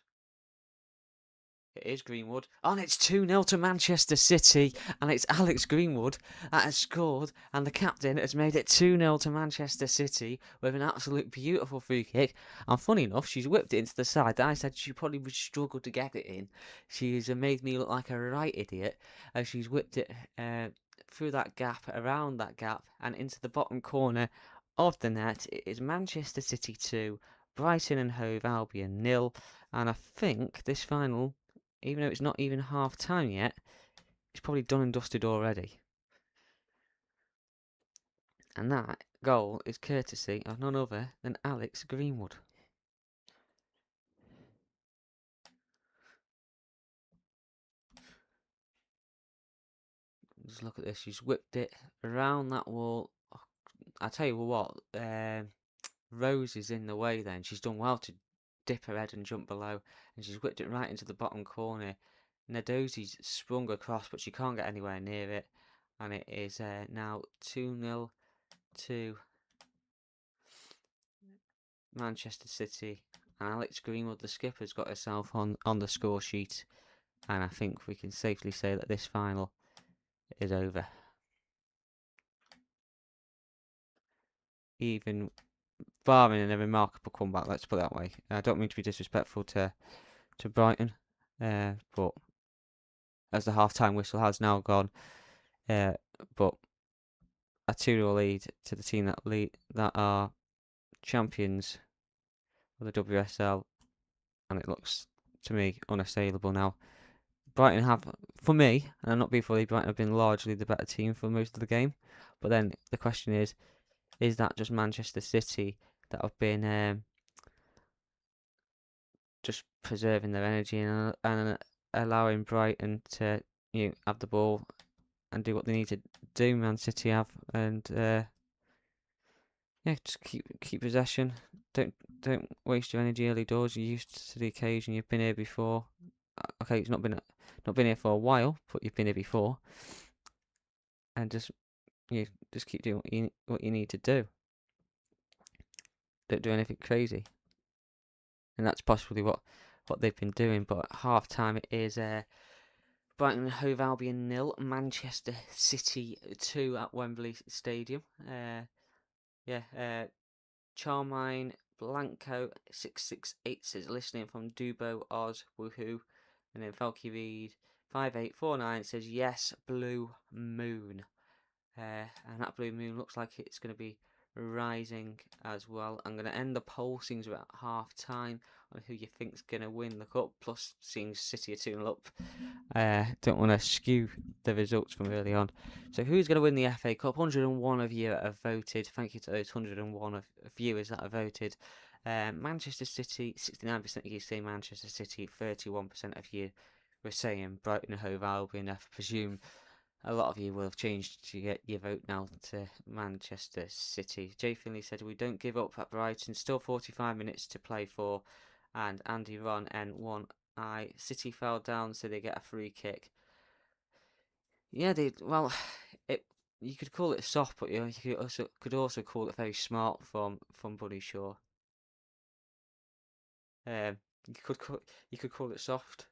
It is Greenwood. Oh, and it's 2-0 to Manchester City. And it's Alex Greenwood that has scored. And the captain has made it 2-0 to Manchester City with an absolute beautiful free kick. And funny enough, she's whipped it into the side. I said she probably would struggle to get it in. She's made me look like a right idiot. As she's whipped it through that gap, around that gap, and into the bottom corner of the net. It is Manchester City 2, Brighton and Hove Albion 0. And I think this final, even though it's not even half time yet, it's probably done and dusted already. And that goal is courtesy of none other than Alex Greenwood. Just look at this. She's whipped it around that wall. I tell you what, Rose is in the way then. She's done well to dip her head and jump below. And she's whipped it right into the bottom corner. Nadozi's sprung across, but she can't get anywhere near it. And it is now 2-0 to Manchester City. And Alex Greenwood, the skipper's got herself on the score sheet. And I think we can safely say that this final is over. Even barring a remarkable comeback, let's put it that way. I don't mean to be disrespectful to Brighton, but as the half-time whistle has now gone, but a 2-0 lead to the team that are champions of the WSL, and it looks to me unassailable now. Brighton have, for me, and I'm not being fully, Brighton have been largely the better team for most of the game. But then the question is that just Manchester City that have been just preserving their energy and allowing Brighton to have the ball and do what they need to do? Man City have, and just keep possession. Don't waste your energy early doors. You're used to the occasion. You've been here before. Okay, it's not been here for a while, but you've been here before, and just keep doing what you need to do. Don't do anything crazy, and that's possibly what they've been doing. But at half time, it is Brighton and Hove Albion 0, Manchester City 2 at Wembley Stadium. Charmine Blanco 668 says listening from Dubo Oz woohoo, and then Falky Reed 5849 says yes, blue moon. And that blue moon looks like it's going to be rising as well. I'm going to end the poll, seeing about half time, on who you think's going to win the cup, plus seeing City are 2-0 up. Don't want to skew the results from early on. So who's going to win the FA Cup? 101 of you have voted. Thank you to those 101 of viewers that have voted. Manchester City, 69% of you say Manchester City, 31% of you were saying Brighton Hove Albion. I presume a lot of you will have changed to get your vote now to Manchester City. Jay Finley said, we don't give up at Brighton. Still 45 minutes to play for. And Andy Ron N1. City fell down, so they get a free kick. Yeah, you could call it soft, but you could also call it very smart from Bunny Shaw. You could call it soft,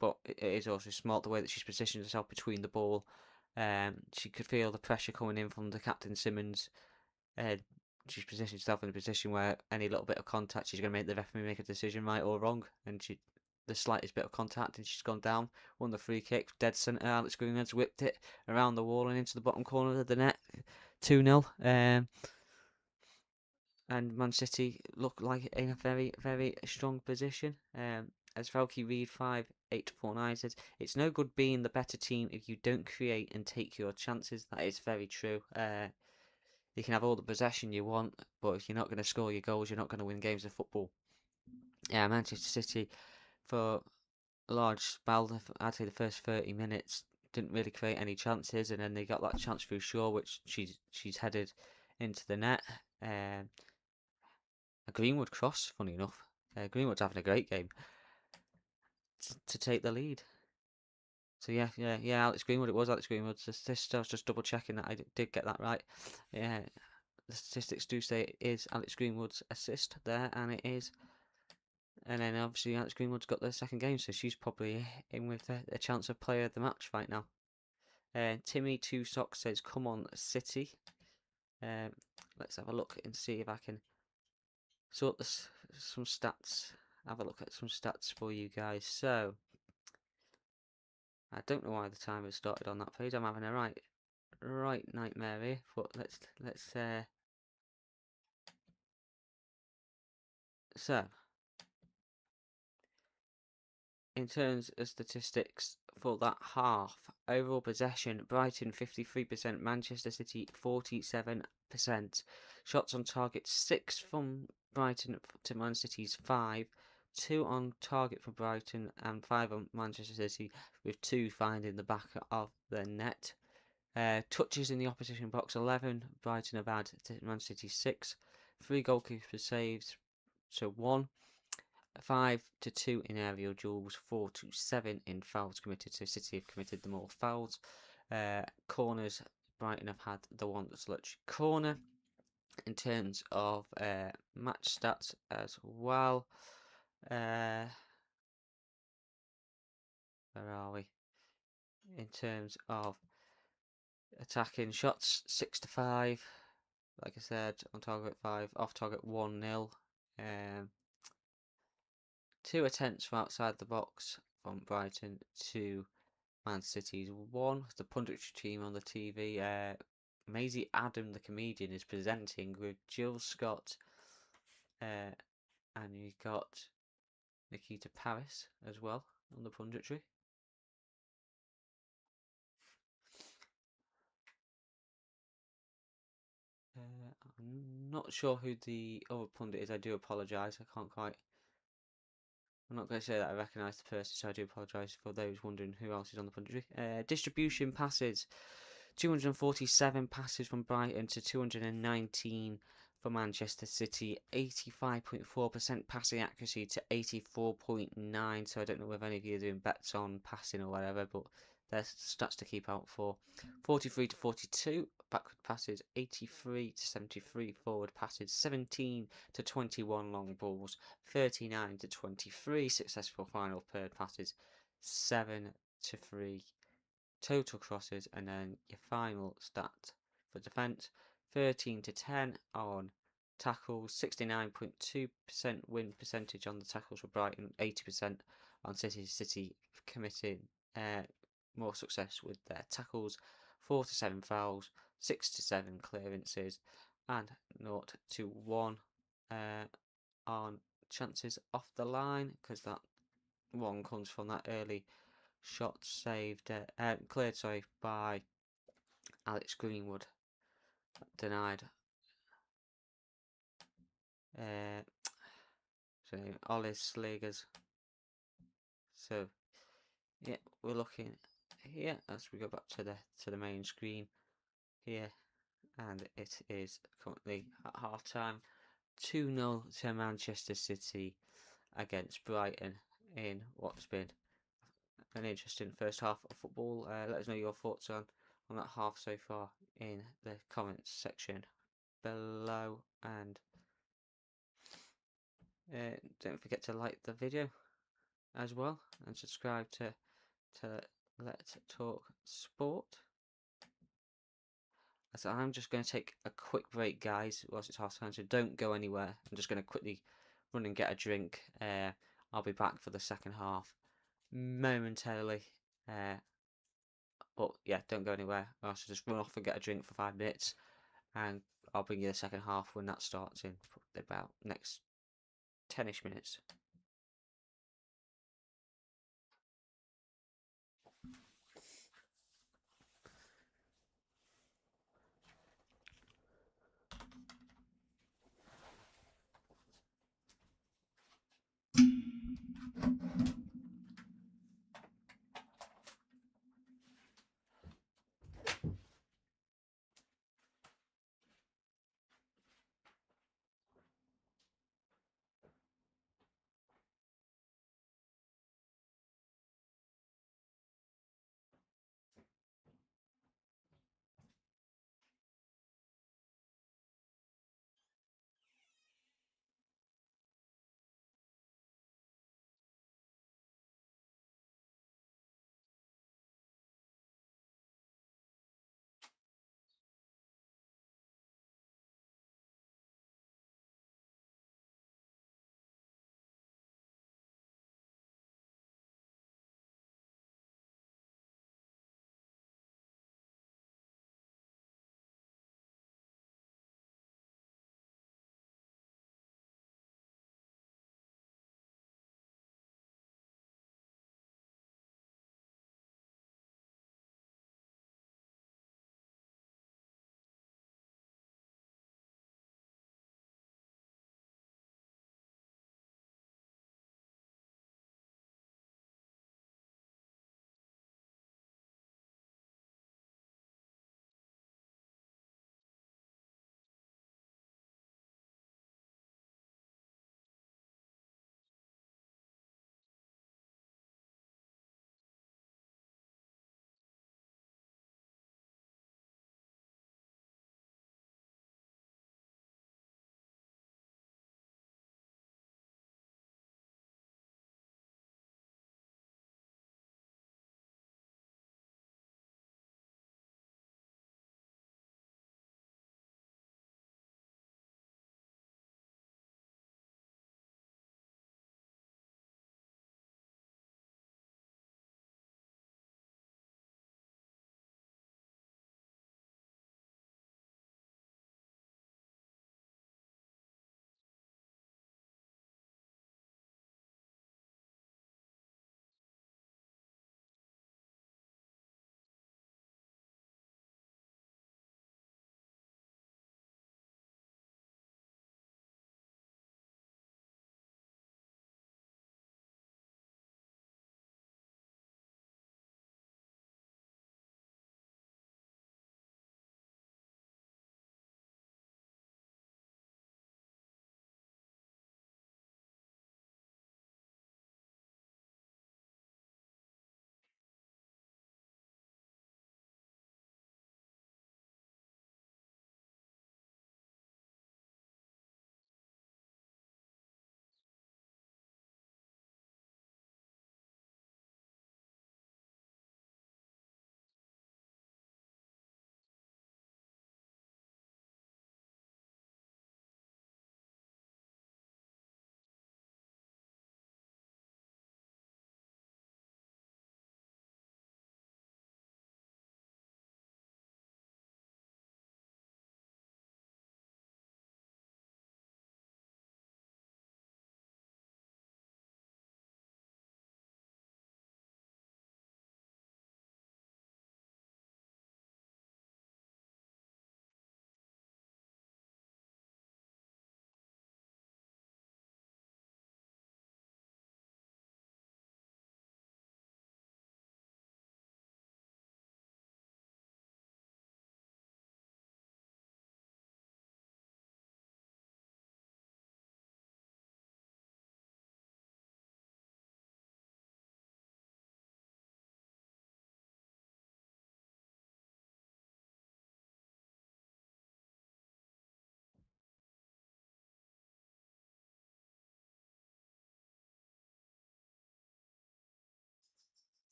but it is also smart the way that she's positioned herself between the ball. She could feel the pressure coming in from the captain Simmons. She's positioned herself in a position where any little bit of contact, she's going to make the referee make a decision right or wrong. And the slightest bit of contact, and she's gone down, won the free kick, dead centre. Alex Greenwood's whipped it around the wall and into the bottom corner of the net, 2-0. And Man City look like in a very, very strong position. As Falky Reed 5849 says, it's no good being the better team if you don't create and take your chances. That is very true. You can have all the possession you want, but if you're not going to score your goals, you're not going to win games of football. Yeah, Manchester City, for a large spell, I'd say the first 30 minutes, didn't really create any chances, and then they got that chance through Shaw, which she's headed into the net. A Greenwood cross, funny enough. Greenwood's having a great game to take the lead. So yeah, Alex Greenwood, it was Alex Greenwood's assist. I was just double checking that I did get that right. Yeah, the statistics do say it is Alex Greenwood's assist there, and it is And then obviously Alex Greenwood's got their second game, so she's probably in with a chance of player of the match right now. Timmy Two Socks says, "Come on, City." Let's have a look and see if I can sort some stats. Have a look at some stats for you guys. So I don't know why the timer started on that page. I'm having a right nightmare here. But let's so in terms of statistics for that half, overall possession, Brighton 53%, Manchester City 47%. Shots on target 6 from Brighton to Man City's 5. 2 on target for Brighton and 5 on Manchester City, with 2 finding the back of the net. Touches in the opposition box 11, Brighton have had to Man City 6. 3 goalkeeper saves to 1. 5-2 in aerial duels, 4-7 in fouls committed. So City have committed the more fouls. Corners, Brighton have had the one that's literally corner. In terms of match stats as well, where are we? In terms of attacking shots, 6-5. Like I said, on target 5, off target 1-0. 2 attempts from outside the box from Brighton to Man City's 1. The punditry team on the TV. Maisie Adam, the comedian, is presenting with Jill Scott, and you've got Nikita Paris as well on the punditry. I'm not sure who the other pundit is. I do apologise. I can't quite. I'm not going to say that I recognise the person, so I do apologise for those wondering who else is on the punditry. Distribution passes. 247 passes from Brighton to 219 for Manchester City. 85.4% passing accuracy to 84.9. So I don't know if any of you are doing bets on passing or whatever, but there's stats to keep out for. 43 to 42 backward passes. 83 to 73 forward passes. 17 to 21 long balls. 39 to 23 successful final third passes. 7 to 3 total crosses, and then your final stat for defence, 13 to 10 on tackles, 69.2% win percentage on the tackles for Brighton, 80% on City committing more success with their tackles, 4 to 7 fouls, 6 to 7 clearances, and 0 to 1 on chances off the line, because that one comes from that early shot saved, cleared, by Alex Greenwood, denied. So Ollie Slegers. So yeah, we're looking here as we go back to the main screen here, and it is currently at half time, 2-0 to Manchester City against Brighton in what's been an interesting first half of football. Let us know your thoughts on that half so far in the comments section below, and don't forget to like the video as well and subscribe to Let's Talk Sport. So I'm just going to take a quick break, guys, whilst it's half time, so don't go anywhere. I'm just going to quickly run and get a drink. I'll be back for the second half momentarily. But yeah, don't go anywhere. I'll just run off and get a drink for 5 minutes, and I'll bring you the second half when that starts in about next 10ish minutes.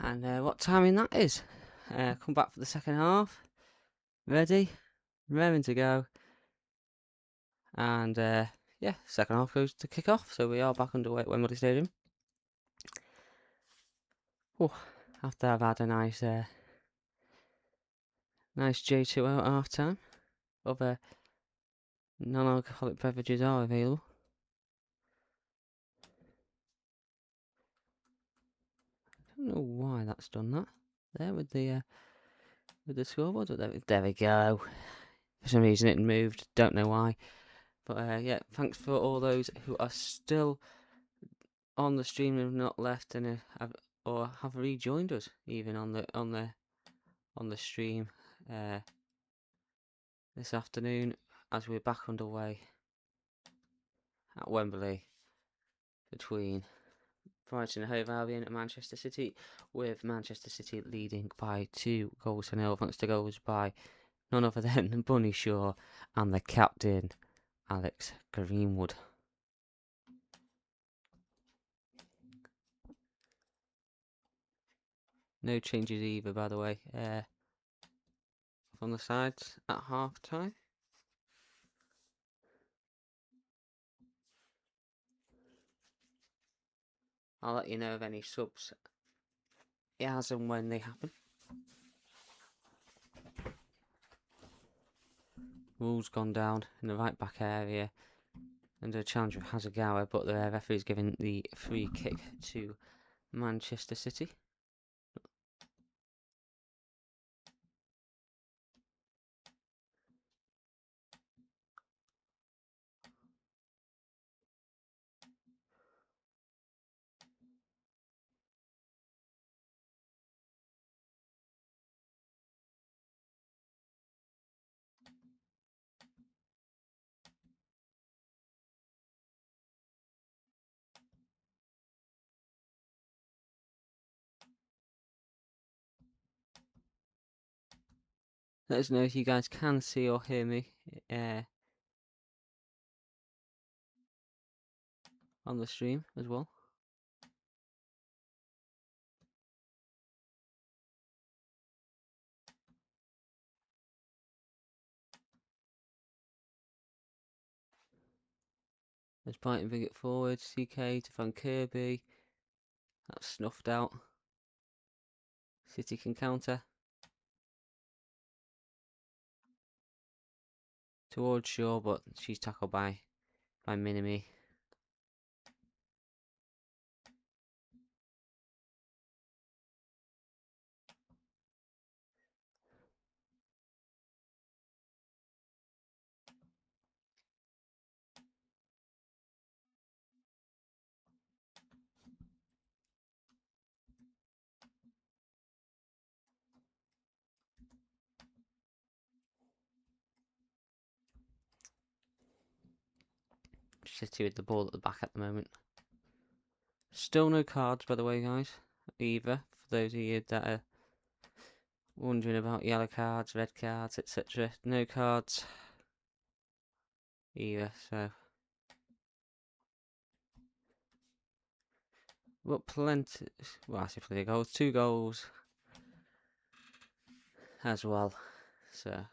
And what timing that is. Come back for the second half. Ready, raring to go. And yeah, second half goes to kick off. So we are back underway at Wembley Stadium. Oh, after I've had a nice J2 at half time. Other non-alcoholic beverages are available. I don't know why that's done that. There with the scoreboard. There we go. For some reason it moved. Don't know why. But yeah, thanks for all those who are still on the stream and have not left and have rejoined us even on the stream this afternoon as we're back underway at Wembley between Brighton and Hove Albion and Manchester City, with Manchester City leading by 2-0, thanks to goals by none other than Bunny Shaw and the captain Alex Greenwood. No changes either, by the way, on the sides at half time. I'll let you know of any subs as and when they happen. Rule's gone down in the right back area under a challenge of Hasegawa, but the referee's giving the free kick to Manchester City. Let us know if you guys can see or hear me on the stream as well. There's Brighton bring it forward, CK to Van Kirby. That's snuffed out. City can counter. Towards Shaw, but she's tackled by Minimi. City with the ball at the back at the moment. Still no cards, by the way, guys, either, for those of you that are wondering about yellow cards, red cards, etc. No cards either, so. But plenty, well, actually plenty of goals, 2 goals as well, so.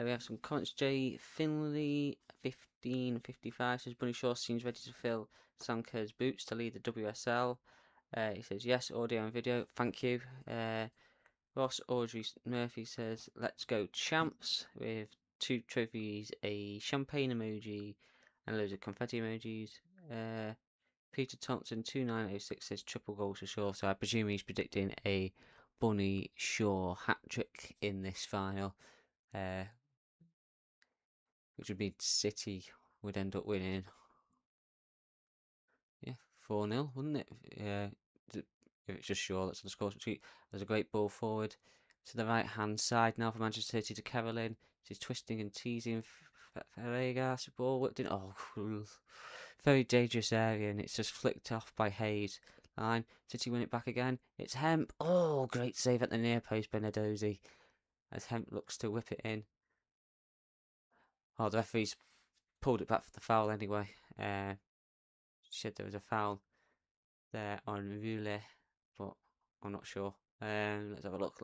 We have some comments. J Finley 1555 says Bunny Shaw seems ready to fill Sam Kerr's boots to lead the WSL. He says yes, audio and video. Thank you. Ross Audrey Murphy says let's go champs, with 2 trophies, a champagne emoji, and loads of confetti emojis. Peter Thompson 2906 says triple goals for Shaw. So I presume he's predicting a Bunny Shaw hat trick in this final. Which would mean City would end up winning. Yeah, 4-0, wouldn't it? If it's just Shaw that's on the score sheet. There's a great ball forward to the right hand side now for Manchester City to Carolyn. She's twisting and teasing Ferregas. Ball whipped in. Oh, very dangerous area, and it's just flicked off by Hayes. line. City win it back again. It's Hemp. Oh, great save at the near post, Benadozi. As Hemp looks to whip it in. Oh, the referee's pulled it back for the foul anyway. Said there was a foul there on Rule, but I'm not sure. Let's have a look.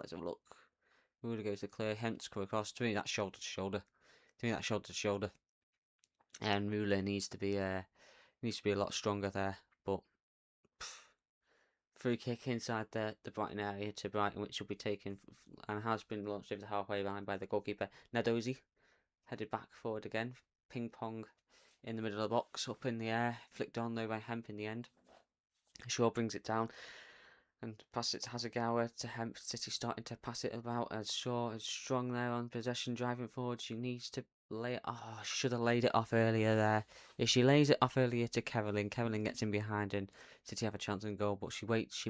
Rule goes to clear. Hemp's come across. To me, that's shoulder to shoulder. And Rule needs to be a lot stronger there. But free kick inside the Brighton area to Brighton, which will be taken and has been launched over the halfway line by the goalkeeper Nadozi. Headed back forward again. Ping pong in the middle of the box, up in the air, flicked on though by Hemp in the end. Shaw brings it down and passes it to Hasegawa to Hemp. City starting to pass it about as Shaw is strong there on possession, driving forward. She needs to lay it. Oh, she should have laid it off earlier there. If she lays it off earlier to Carolyn gets in behind and City have a chance on goal, but she waits.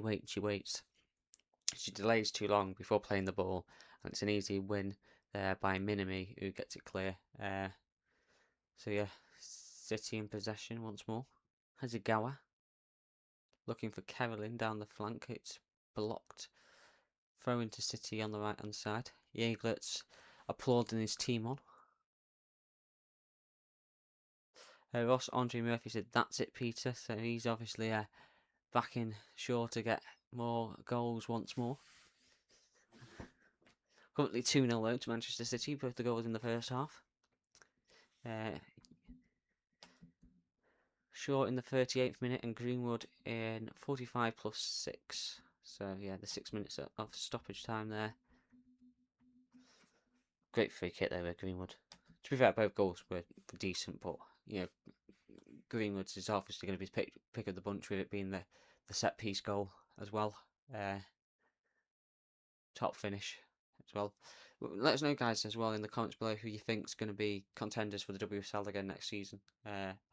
She delays too long before playing the ball, and it's an easy win there by Minami, who gets it clear. So yeah, City in possession once more. Hasegawa looking for Carolyn down the flank. It's blocked. Throw into City on the right hand side. Jägert's applauding his team on. Ross Andre Murphy said, "That's it, Peter." So he's obviously backing Shaw to get more goals once more. Currently 2-0 though to Manchester City, both the goals in the first half. Shaw in the 38th minute and Greenwood in 45 plus 6. So yeah, the 6 minutes of stoppage time there. Great free kick there with Greenwood. To be fair, both goals were decent, but you know, Greenwood's is obviously going to be pick of the bunch with it being the set piece goal as well. Top finish as well. Let us know, guys, as well in the comments below who you think is going to be contenders for the WSL again next season.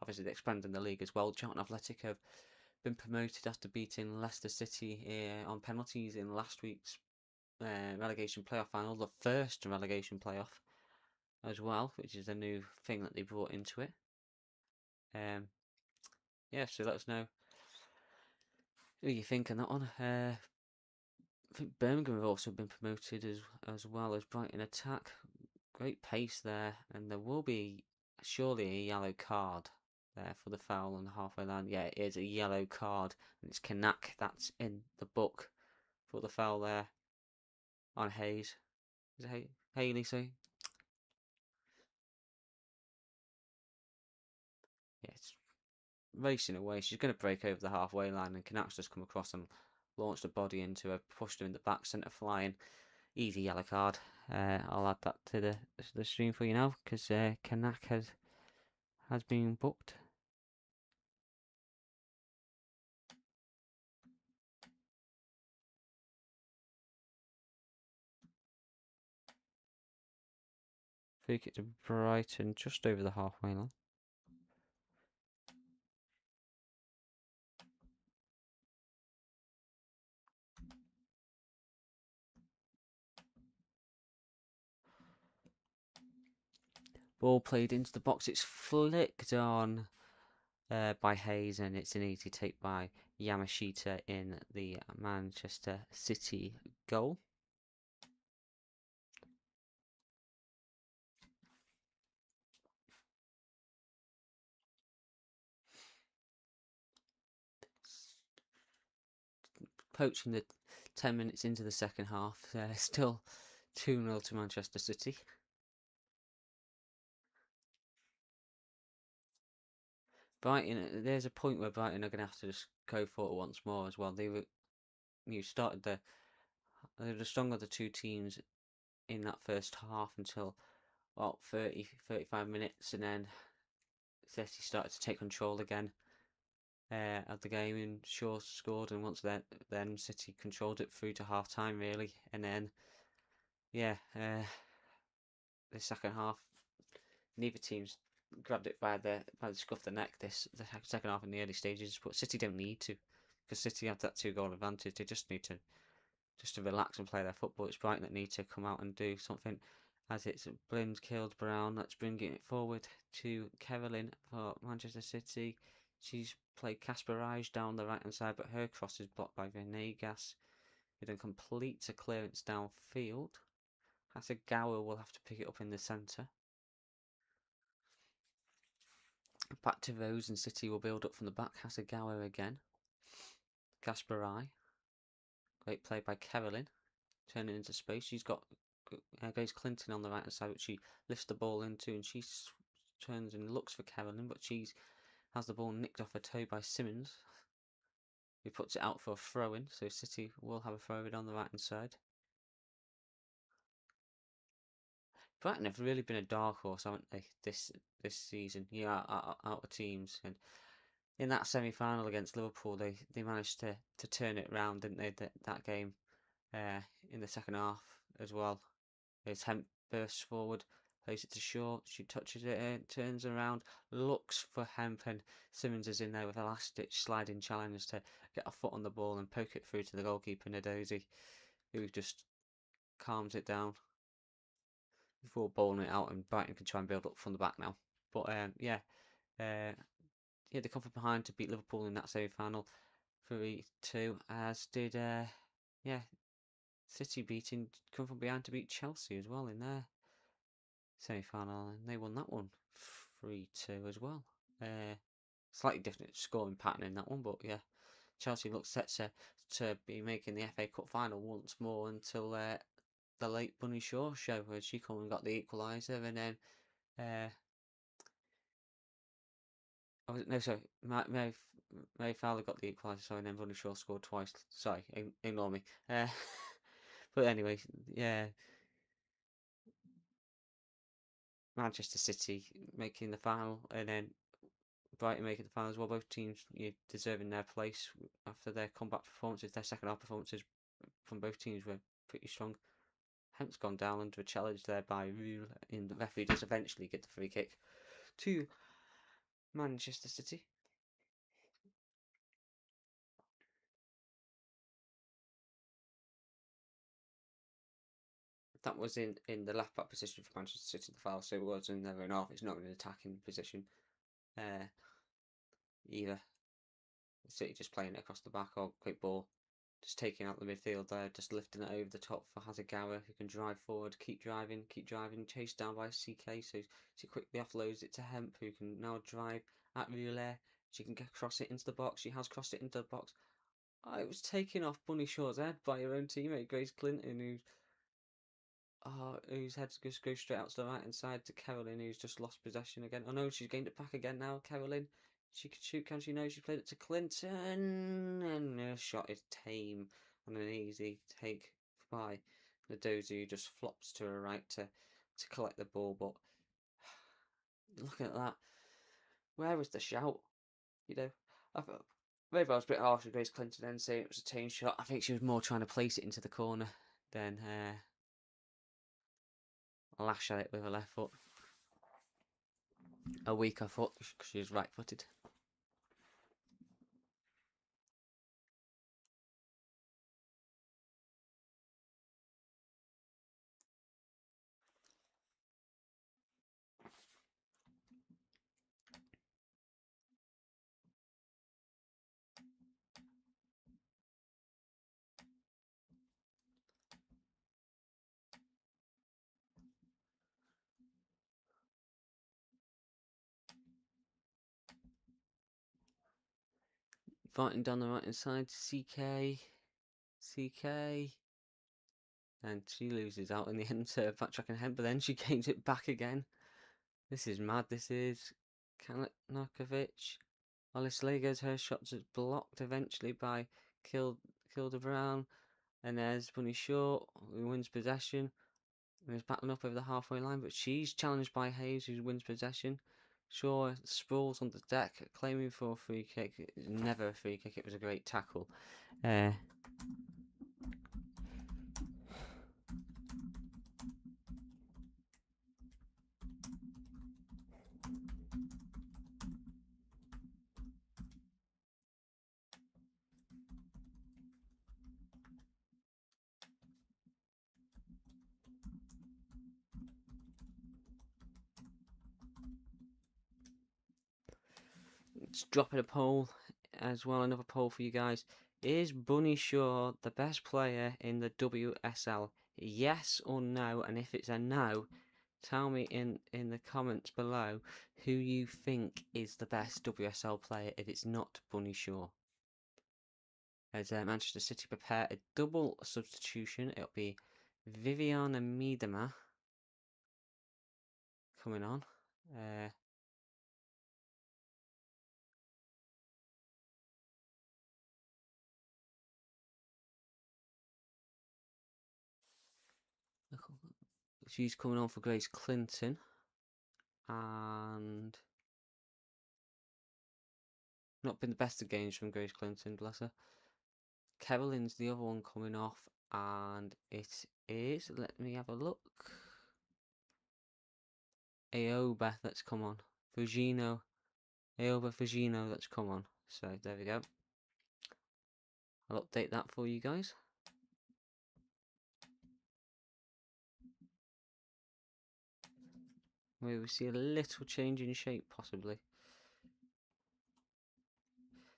Obviously, they're expanding the league as well. Charlton Athletic have been promoted after beating Leicester City on penalties in last week's relegation playoff final, the first relegation playoff as well, which is a new thing that they brought into it. Yeah, so let us know who you think on that one. I think Birmingham have also been promoted as well as Brighton Attack. Great pace there, and there will be surely a yellow card there for the foul on the halfway line. Yeah, it is a yellow card, and it's Kanak that's in the book for the foul there on Hayes. Is it Haley? Sorry. Yeah, it's racing away. She's going to break over the halfway line, and Kanak's just come across and launched a body into her, pushed her in the back, sent her flying. Easy yellow card. I'll add that to the stream for you now because Kanak has been booked. Free kick to Brighton just over the halfway line. Ball played into the box. It's flicked on by Hayes, and it's an easy take by Yamashita in the Manchester City goal. Poaching the 10 minutes into the second half. Still 2-0 to Manchester City. Brighton, there's a point where Brighton are going to have to just go for it once more as well. They were the stronger of the two teams in that first half until 35 minutes, and then City started to take control again of the game, and Shaw scored, and once then City controlled it through to half time really, and then the second half neither team's grabbed it by the scruff of the neck the second half in the early stages, but City don't need to because City have that 2-goal advantage. They just need to relax and play their football. It's Brighton that need to come out and do something. As it's Blind killed Brown, that's bringing it forward to Carolyn for Manchester City. She's played Kasparaj down the right hand side, but her cross is blocked by Venegas, who then completes a clearance downfield. Hasegawa will have to pick it up in the centre. Back to Rose, and City will build up from the back. Hasegawa again. Kasparaj. Great play by Carolyn. Turning into space. She's got Grace Clinton on the right hand side, which she lifts the ball into, and she turns and looks for Carolyn, but she has the ball nicked off her toe by Simmons, who puts it out for a throw-in. So City will have a throw-in on the right hand side. Brighton have really been a dark horse, haven't they, this season? Yeah, out of teams. And in that semi-final against Liverpool, they managed to turn it around, didn't they? That game in the second half as well. As Hemp bursts forward, plays it to Shaw. She touches it in, turns around, looks for Hemp, and Simmons is in there with a last-ditch sliding challenge to get a foot on the ball and poke it through to the goalkeeper, Nadozi, who just calms it down before bowling it out, and Brighton can try and build up from the back now. But yeah, they come from behind to beat Liverpool in that semi-final 3-2, as did City come from behind to beat Chelsea as well in their semi-final, and they won that one 3-2 as well. Slightly different scoring pattern in that one, but yeah, Chelsea looks set to be making the FA Cup final once more until the late Bunny Shaw show, where she come and got the equaliser, and then Mary Fowler got the equaliser, and then Bunny Shaw scored twice. Sorry, ignore me. But anyway, yeah, Manchester City making the final, and then Brighton making the final as well. Both teams deserving their place after their comeback performances. Their second half performances from both teams were pretty strong. Hemp's gone down under a challenge there by Rule, and the referee does eventually get the free kick to Manchester City. That was in the left back position for Manchester City, the foul, so it was in their own half. It's not an attacking position either. City just playing it across the back, or quick ball, just taking out the midfield there, just lifting it over the top for Hasegawa, who can drive forward, keep driving, chased down by CK, so she quickly offloads it to Hemp, who can now drive at Roulet. She can cross it into the box. She has crossed it into the box. It was taken off Bunny Shaw's head by her own teammate Grace Clinton, whose head just goes straight out to the right hand side to Carolyn, who's just lost possession again. Oh no, she's gained it back again now. Carolyn, she could shoot, can she? No, she played it to Clinton, and her shot is tame and an easy take by Nadozi, who just flops to her right to collect the ball. But looking at that, where was the shout? I thought maybe I was a bit harsh with Grace Clinton then, saying it was a tame shot. I think she was more trying to place it into the corner than lash at it with her left foot. A weaker foot, because she's right-footed. Fighting down the right hand side, CK, and she loses out in the end to backtracking ahead, but then she gains it back again. This is mad. This is Kanatnakovic. Olislega's her shots is blocked eventually by Kilda Brown, and there's Bunny Shaw, who wins possession and is battling up over the halfway line, but she's challenged by Hayes, who wins possession. Shaw sprawls on the deck, claiming for a free kick. It was never a free kick, it was a great tackle. Just dropping a poll as well, another poll for you guys. Is Bunny Shaw the best player in the WSL? Yes or no? And if it's a no, tell me in the comments below who you think is the best WSL player if it's not Bunny Shaw. As Manchester City prepare a double substitution, it'll be Viviana Miedema coming on. She's coming on for Grace Clinton. And not been the best of games from Grace Clinton, bless her. Carolyn's the other one coming off, and it is, let me have a look, Aoba that's come on. Aoba Fugino that's come on. So there we go. I'll update that for you guys. We will see a little change in shape possibly.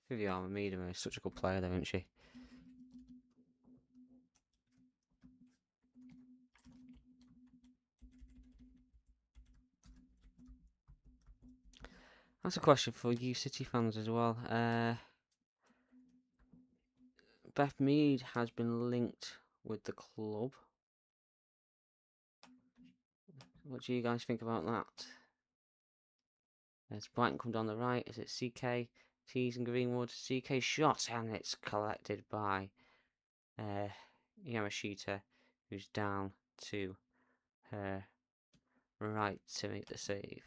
Viviana Miedema is such a good player though, isn't she? That's a question for you City fans as well. Beth Mead has been linked with the club. What do you guys think about that? There's Brighton come down the right. Is it CK? Tees and Greenwood. CK shot, and it's collected by Yamashita, who's down to her right to make the save.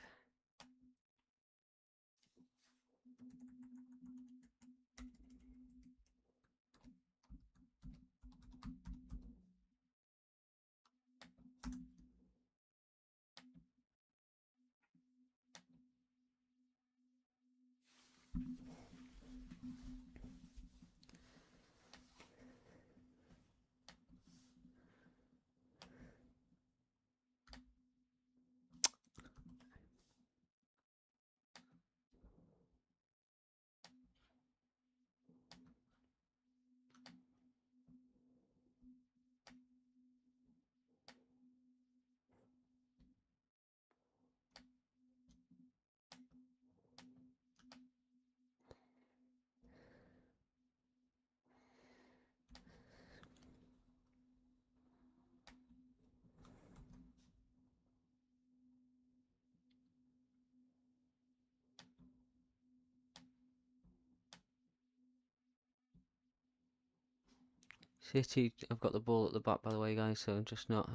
City, I've got the ball at the back by the way guys, so I'm just not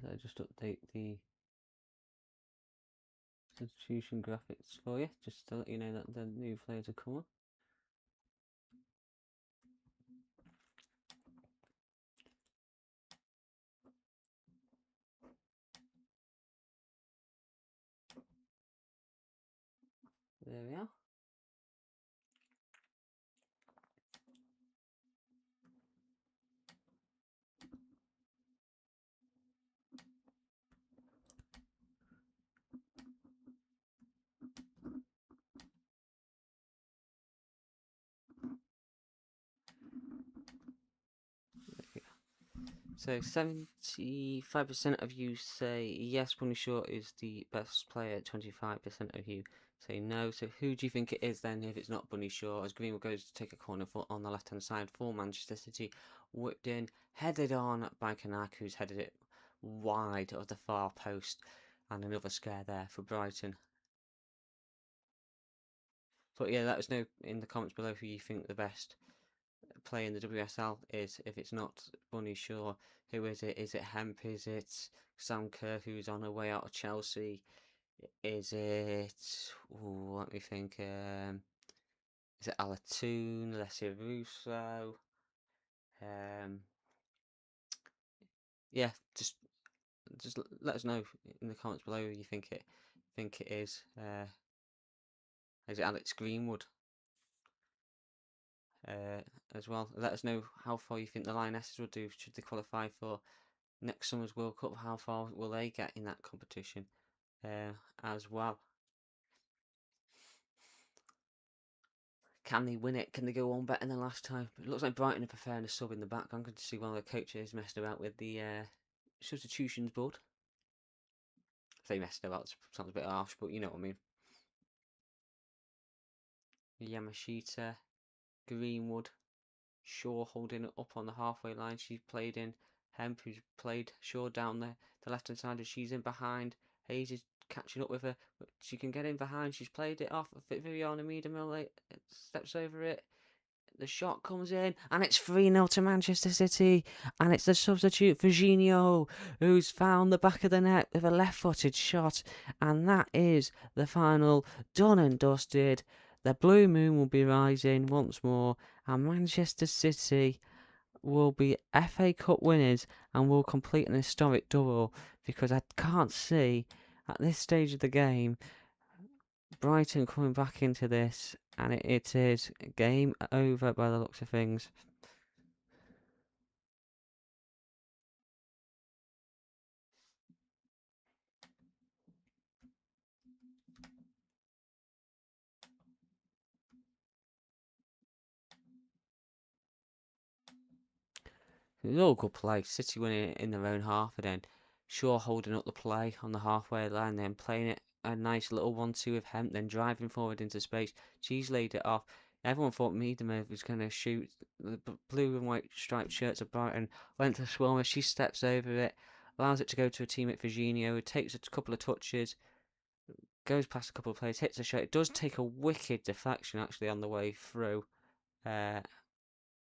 so just update the substitution graphics for you, just to let you know that the new players are coming. There we are. So 75% of you say yes, Bunny Shaw is the best player. 25% of you say no. So who do you think it is then if it's not Bunny Shaw? As Greenwood goes to take a corner foot on the left hand side for Manchester City, whipped in, headed on by Kanak, who's headed it wide of the far post, and another scare there for Brighton. But yeah, let us know in the comments below who you think the best play in the WSL is. If it's not Bunny Shaw, who is it? Is it Hemp? Is it Sam Kerr, who's on her way out of Chelsea? Is it, let me think, is it Alatoon, Alessia Russo? Yeah, just let us know in the comments below who you think it is. Is it Alex Greenwood? as well. Let us know how far you think the Lionesses will do. Should they qualify for next summer's World Cup? How far will they get in that competition as well? Can they win it? Can they go one better than last time? It looks like Brighton are preferring a sub in the back. I'm going to see one of the coaches messed about with the substitutions board. If they messed about, sounds a bit harsh, but you know what I mean. Yamashita, Greenwood, Shaw holding it up on the halfway line. She's played in. Hemp, who's played Shaw down the left hand side, and she's in behind. Hayes is catching up with her, but she can get in behind. She's played it off. Viviana Miedemille steps over it. The shot comes in, and it's 3-0 to Manchester City. And it's the substitute Virginio who's found the back of the net with a left-footed shot. And that is the final, done and dusted. The blue moon will be rising once more, and Manchester City will be FA Cup winners and will complete an historic double, because I can't see at this stage of the game Brighton coming back into this, and it is game over by the looks of things. It was all good play. City winning it in their own half, and then Shaw holding up the play on the halfway line, then playing it a nice little 1-2 with Hemp, then driving forward into space. She's laid it off. Everyone thought Miedema was going to shoot. The blue and white striped shirts of Brighton went to Swalmer. She steps over it, allows it to go to a teammate Virginio, who takes a couple of touches, goes past a couple of players, hits a shot. It does take a wicked deflection actually on the way through.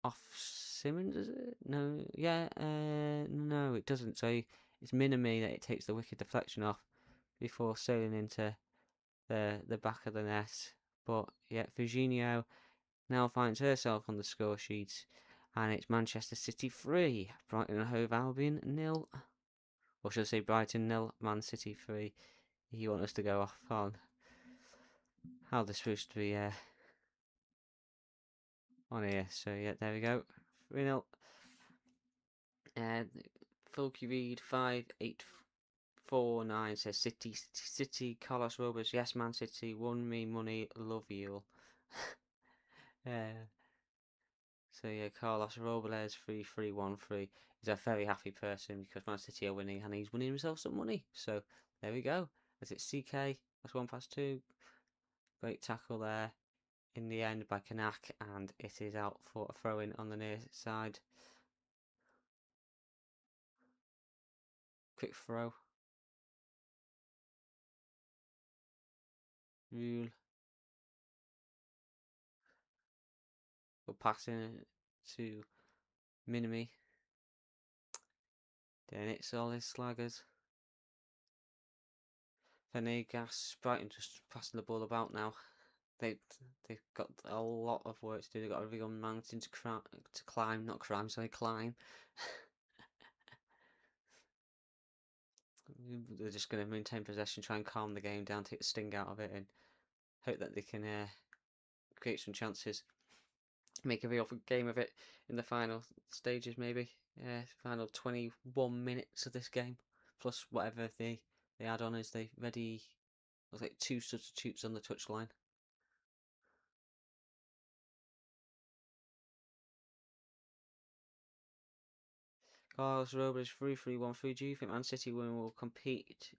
Off Simmons, is it? No, yeah, no, it doesn't. So it's Minami that it takes the wicked deflection off before sailing into the back of the net. But yeah, Virginio now finds herself on the score sheet, and it's Manchester City 3, Brighton and Hove Albion 0. Or should I say Brighton 0, Man City 3. You want us to go off on how they're supposed to be on here. So yeah, there we go. 3-0. Fulky Reed 5849 says City, Carlos Robles, yes, Man City, won me money, love you. So yeah, Carlos Robles 3313 is a very happy person because Man City are winning and he's winning himself some money. So there we go. As it's CK, that's 1-2. Great tackle there in the end by Kanak, and it is out for a throw in on the near side. Quick throw. Rule. We're passing to Minimi. Then it's all his slaggers. Venegas, Brighton just passing the ball about now. They've got a lot of work to do. They've got a real mountain to climb, not climb, sorry, climb. They're just going to maintain possession, try and calm the game down, take the sting out of it, and hope that they can create some chances, make a real game of it in the final stages, maybe. Final 21 minutes of this game, plus whatever they add on as they ready. Looks like 2 substitutes on the touchline. Carlos Robles 3-3-1-3. Do you think Man City will compete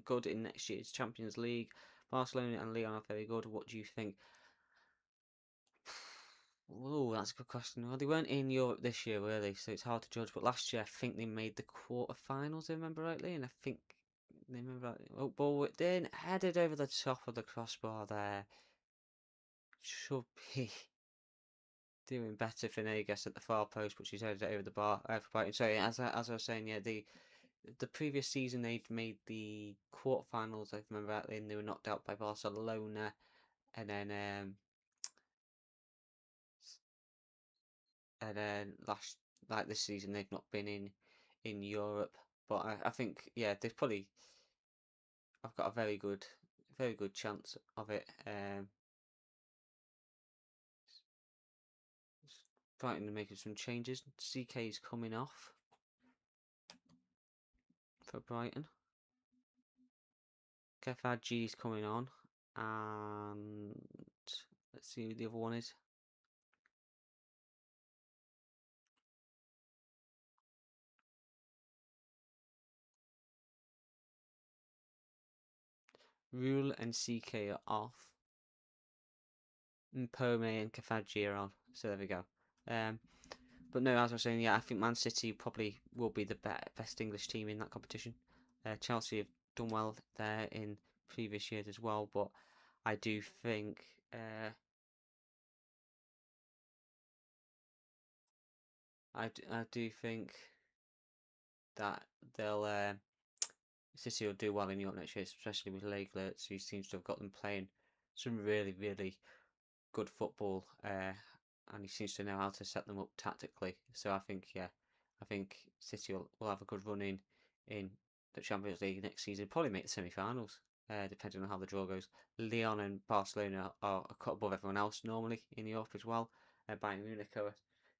good in next year's Champions League? Barcelona and Lyon are very good. What do you think? Oh, that's a good question. Well, they weren't in Europe this year, were they? So it's hard to judge. But last year, I think they made the quarterfinals, if I remember rightly. And I think they remember. Oh, ball whipped in, headed over the top of the crossbar there. Should be doing better for Negas at the far post, but she's headed it over the bar for Brighton. So yeah, as I was saying, yeah, the previous season they've made the quarterfinals, I remember rightly, and they were knocked out by Barcelona, and then last, like this season they've not been in Europe. But I think yeah, they've probably, I've got a very good chance of it. Brighton are making some changes. CK is coming off for Brighton. Kefadji is coming on, and let's see who the other one is. Rule and CK are off. And Pome and Kefadji are on. So there we go. But no, as I was saying, yeah, I think Man City probably will be the best English team in that competition. Chelsea have done well there in previous years as well, but I do think I do think that they'll City will do well in Europe next year, especially with Lagertz, who seems to have got them playing some really, really good football, and he seems to know how to set them up tactically. So I think, yeah, I think City will have a good run in the Champions League next season. Probably make the semi-finals, depending on how the draw goes. Lyon and Barcelona are a cut above everyone else normally in Europe as well. Bayern Munich are a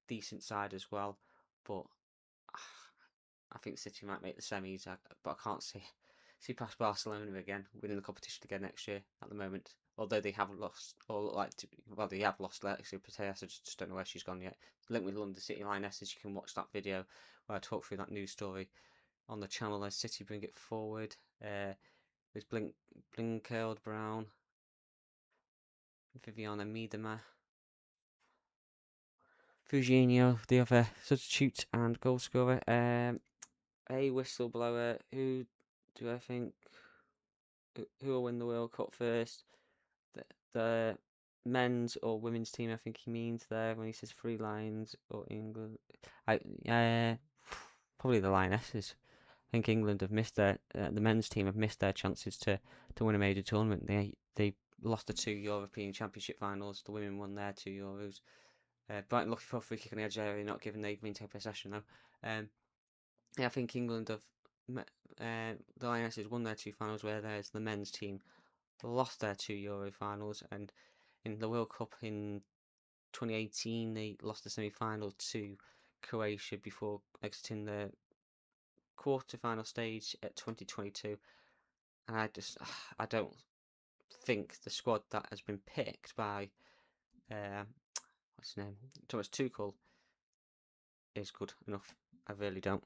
decent side as well, but I think City might make the semis, but I can't see past Barcelona again winning the competition again next year at the moment. Although they haven't lost, they have lost Lexi Pateas. I just don't know where she's gone yet. Linked with London City Lionesses, you can watch that video where I talk through that news story on the channel as City bring it forward. There's Blinkerld Brown, Viviana Miedema, Fujinho, the other substitute and goal scorer. A whistleblower. Who do I think? Who will win the World Cup first? The men's or women's team, I think he means there when he says 3 Lions or England. Probably the Lionesses. I think England have missed the men's team have missed their chances to win a major tournament. They lost the 2 European Championship finals. The women won their 2 Euros. Brighton looking for a free kick on the edge area, not given they maintain possession though. Yeah, I think England have the Lionesses won their 2 finals, where there's the men's team lost their 2 Euro finals, and in the World Cup in 2018 they lost the semi-final to Croatia before exiting the quarter-final stage at 2022. And I don't think the squad that has been picked by what's his name, Thomas Tuchel, is good enough. I really don't.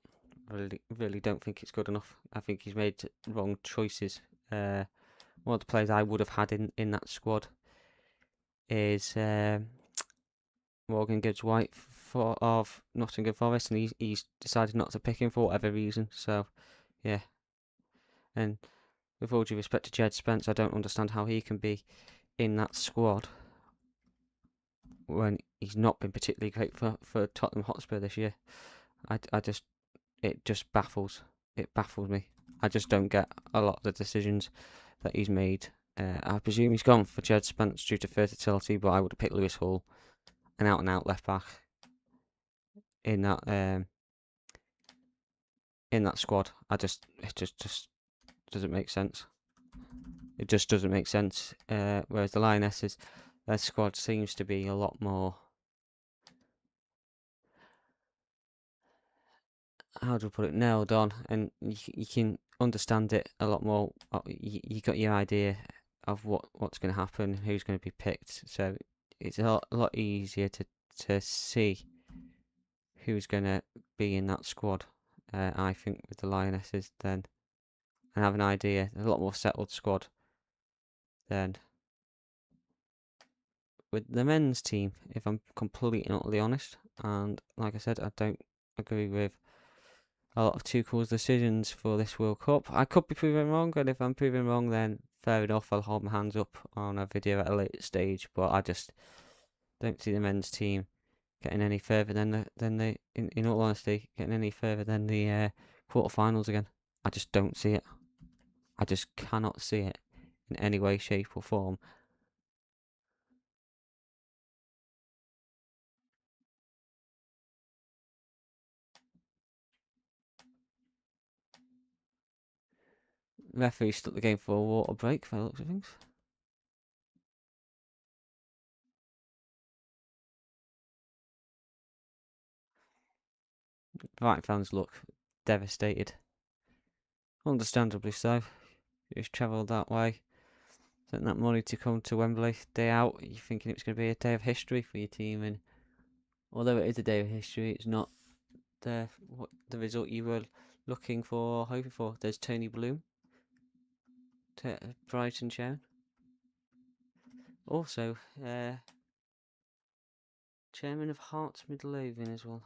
Really don't think it's good enough. I think he's made wrong choices. One of the players I would have had in that squad is Morgan Gibbs-White of Nottingham Forest, and he's decided not to pick him for whatever reason. So, yeah. And with all due respect to Jed Spence, I don't understand how he can be in that squad when he's not been particularly great for Tottenham Hotspur this year. It just baffles me. I just don't get a lot of the decisions that he's made. I presume he's gone for Jed Spence due to versatility, but I would have picked Lewis Hall, an out-and-out left-back, in that squad. It just doesn't make sense. It just doesn't make sense. Whereas the Lionesses, their squad seems to be a lot more, how do I put it, nailed on, and you can understand it a lot more. You got your idea of what's going to happen, who's going to be picked, so it's a lot easier to see who's going to be in that squad. I think with the Lionesses then, and have an idea, a lot more settled squad than with the men's team, if I'm completely and utterly honest. And like I said, I don't agree with a lot of Tuchel's decisions for this World Cup. I could be proven wrong, and if I'm proven wrong, then fair enough, I'll hold my hands up on a video at a later stage. But I just don't see the men's team getting any further than in all honesty, getting any further than the quarterfinals again. I just don't see it. I just cannot see it in any way, shape, or form. Referee stuck the game for a water break, by the looks of things. Brighton fans look devastated. Understandably so. You've travelled that way, spent that money to come to Wembley day out. You're thinking it was going to be a day of history for your team, and although it is a day of history, it's not the result you were looking for or hoping for. There's Tony Bloom, Brighton chairman. Also, chairman of Hearts Midlothian as well.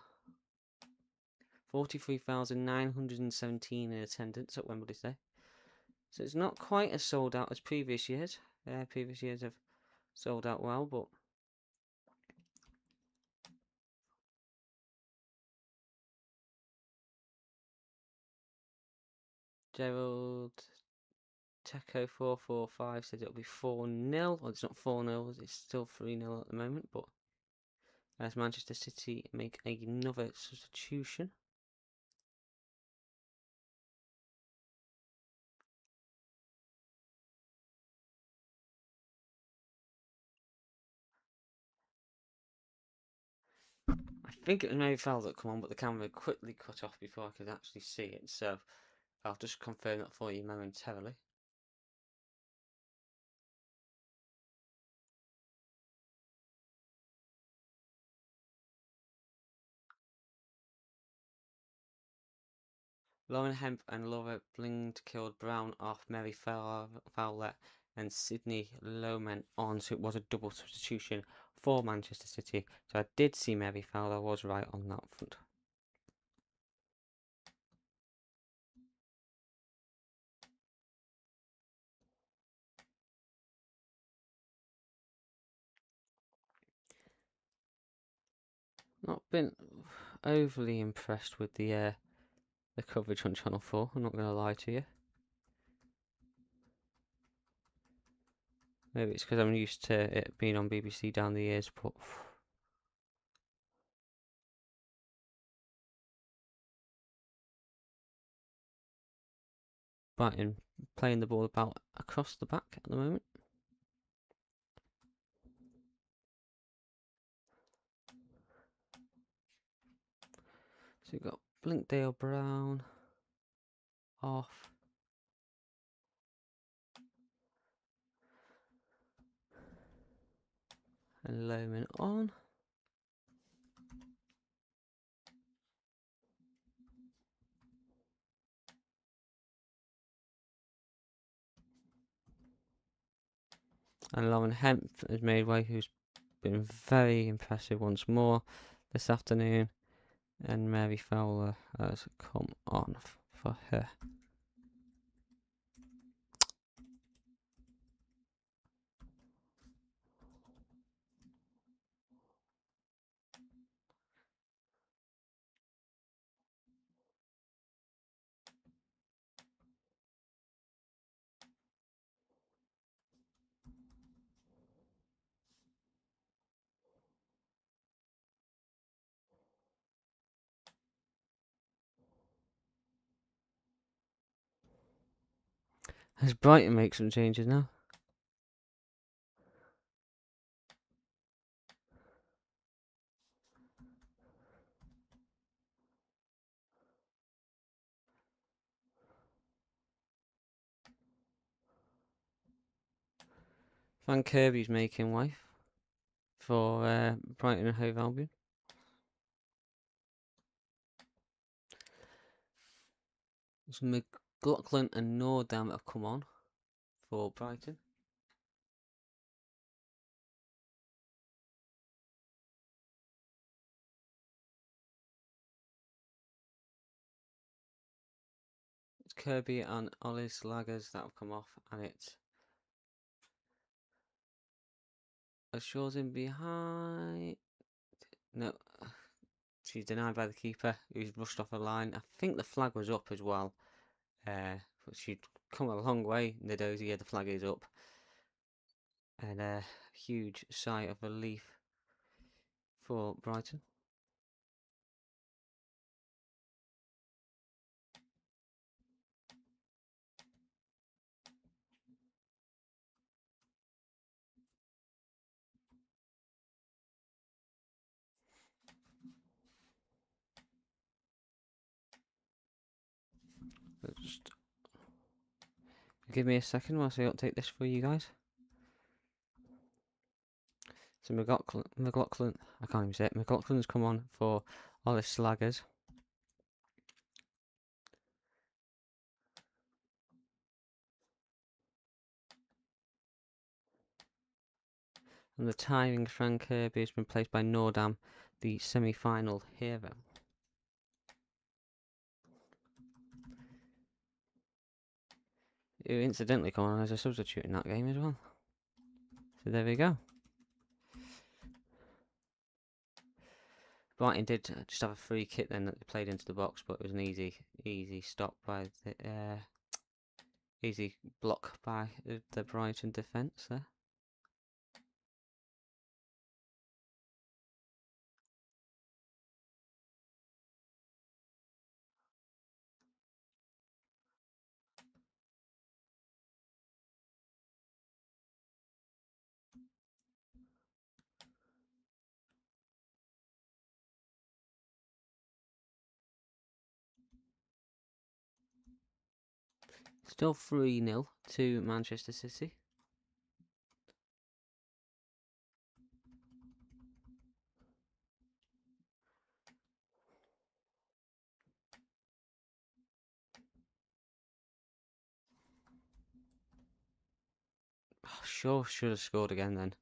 43,917 in attendance at Wembley today. So it's not quite as sold out as previous years. Previous years have sold out well, but Gerald Teco 445 said it'll be 4-0. Well, it's not 4-0, it's still 3-0 at the moment, but as Manchester City make another substitution. I think it was maybe foul that come on, but the camera quickly cut off before I could actually see it, so I'll just confirm that for you momentarily. Lauren Hemp and Laura Blind killed Brown off, Mary Fowler and Sydney Lohman on, so it was a double substitution for Manchester City. So I did see Mary Fowler was right on that front. Not been overly impressed with the coverage on Channel 4, I'm not going to lie to you. Maybe it's because I'm used to it being on BBC down the years, but Brighton playing the ball about across the back at the moment. So you've got Blinkdale Brown off. And Lohman on. And Lauren Hemp has made way, who's been very impressive once more this afternoon. And Mary Fowler has come on for her. Has Brighton make some changes now? Van Kirby's making way for Brighton and Hove Albion. It's McLaughlin and Nordam have come on for Brighton. It's Kirby and Ollis Laggers that have come off, and it's Shaw's in behind. No, she's denied by the keeper, who's rushed off a line. I think the flag was up as well. But she'd come a long way, Nadozi. Yeah, the flag is up. And a huge sigh of relief for Brighton. Give me a second whilst I update this for you guys. So McLaughlin, I can't even say it. McLaughlin's come on for Ollie Slaggers. And the timing, Frank Kirby has been placed by Nordam, the semi-final hero. Who incidentally come on as a substitute in that game as well. So there we go. Brighton did just have a free kick then that they played into the box, but it was an easy stop by the easy block by the Brighton defence there. Still 3-0 to Manchester City. Oh, sure should have scored again then.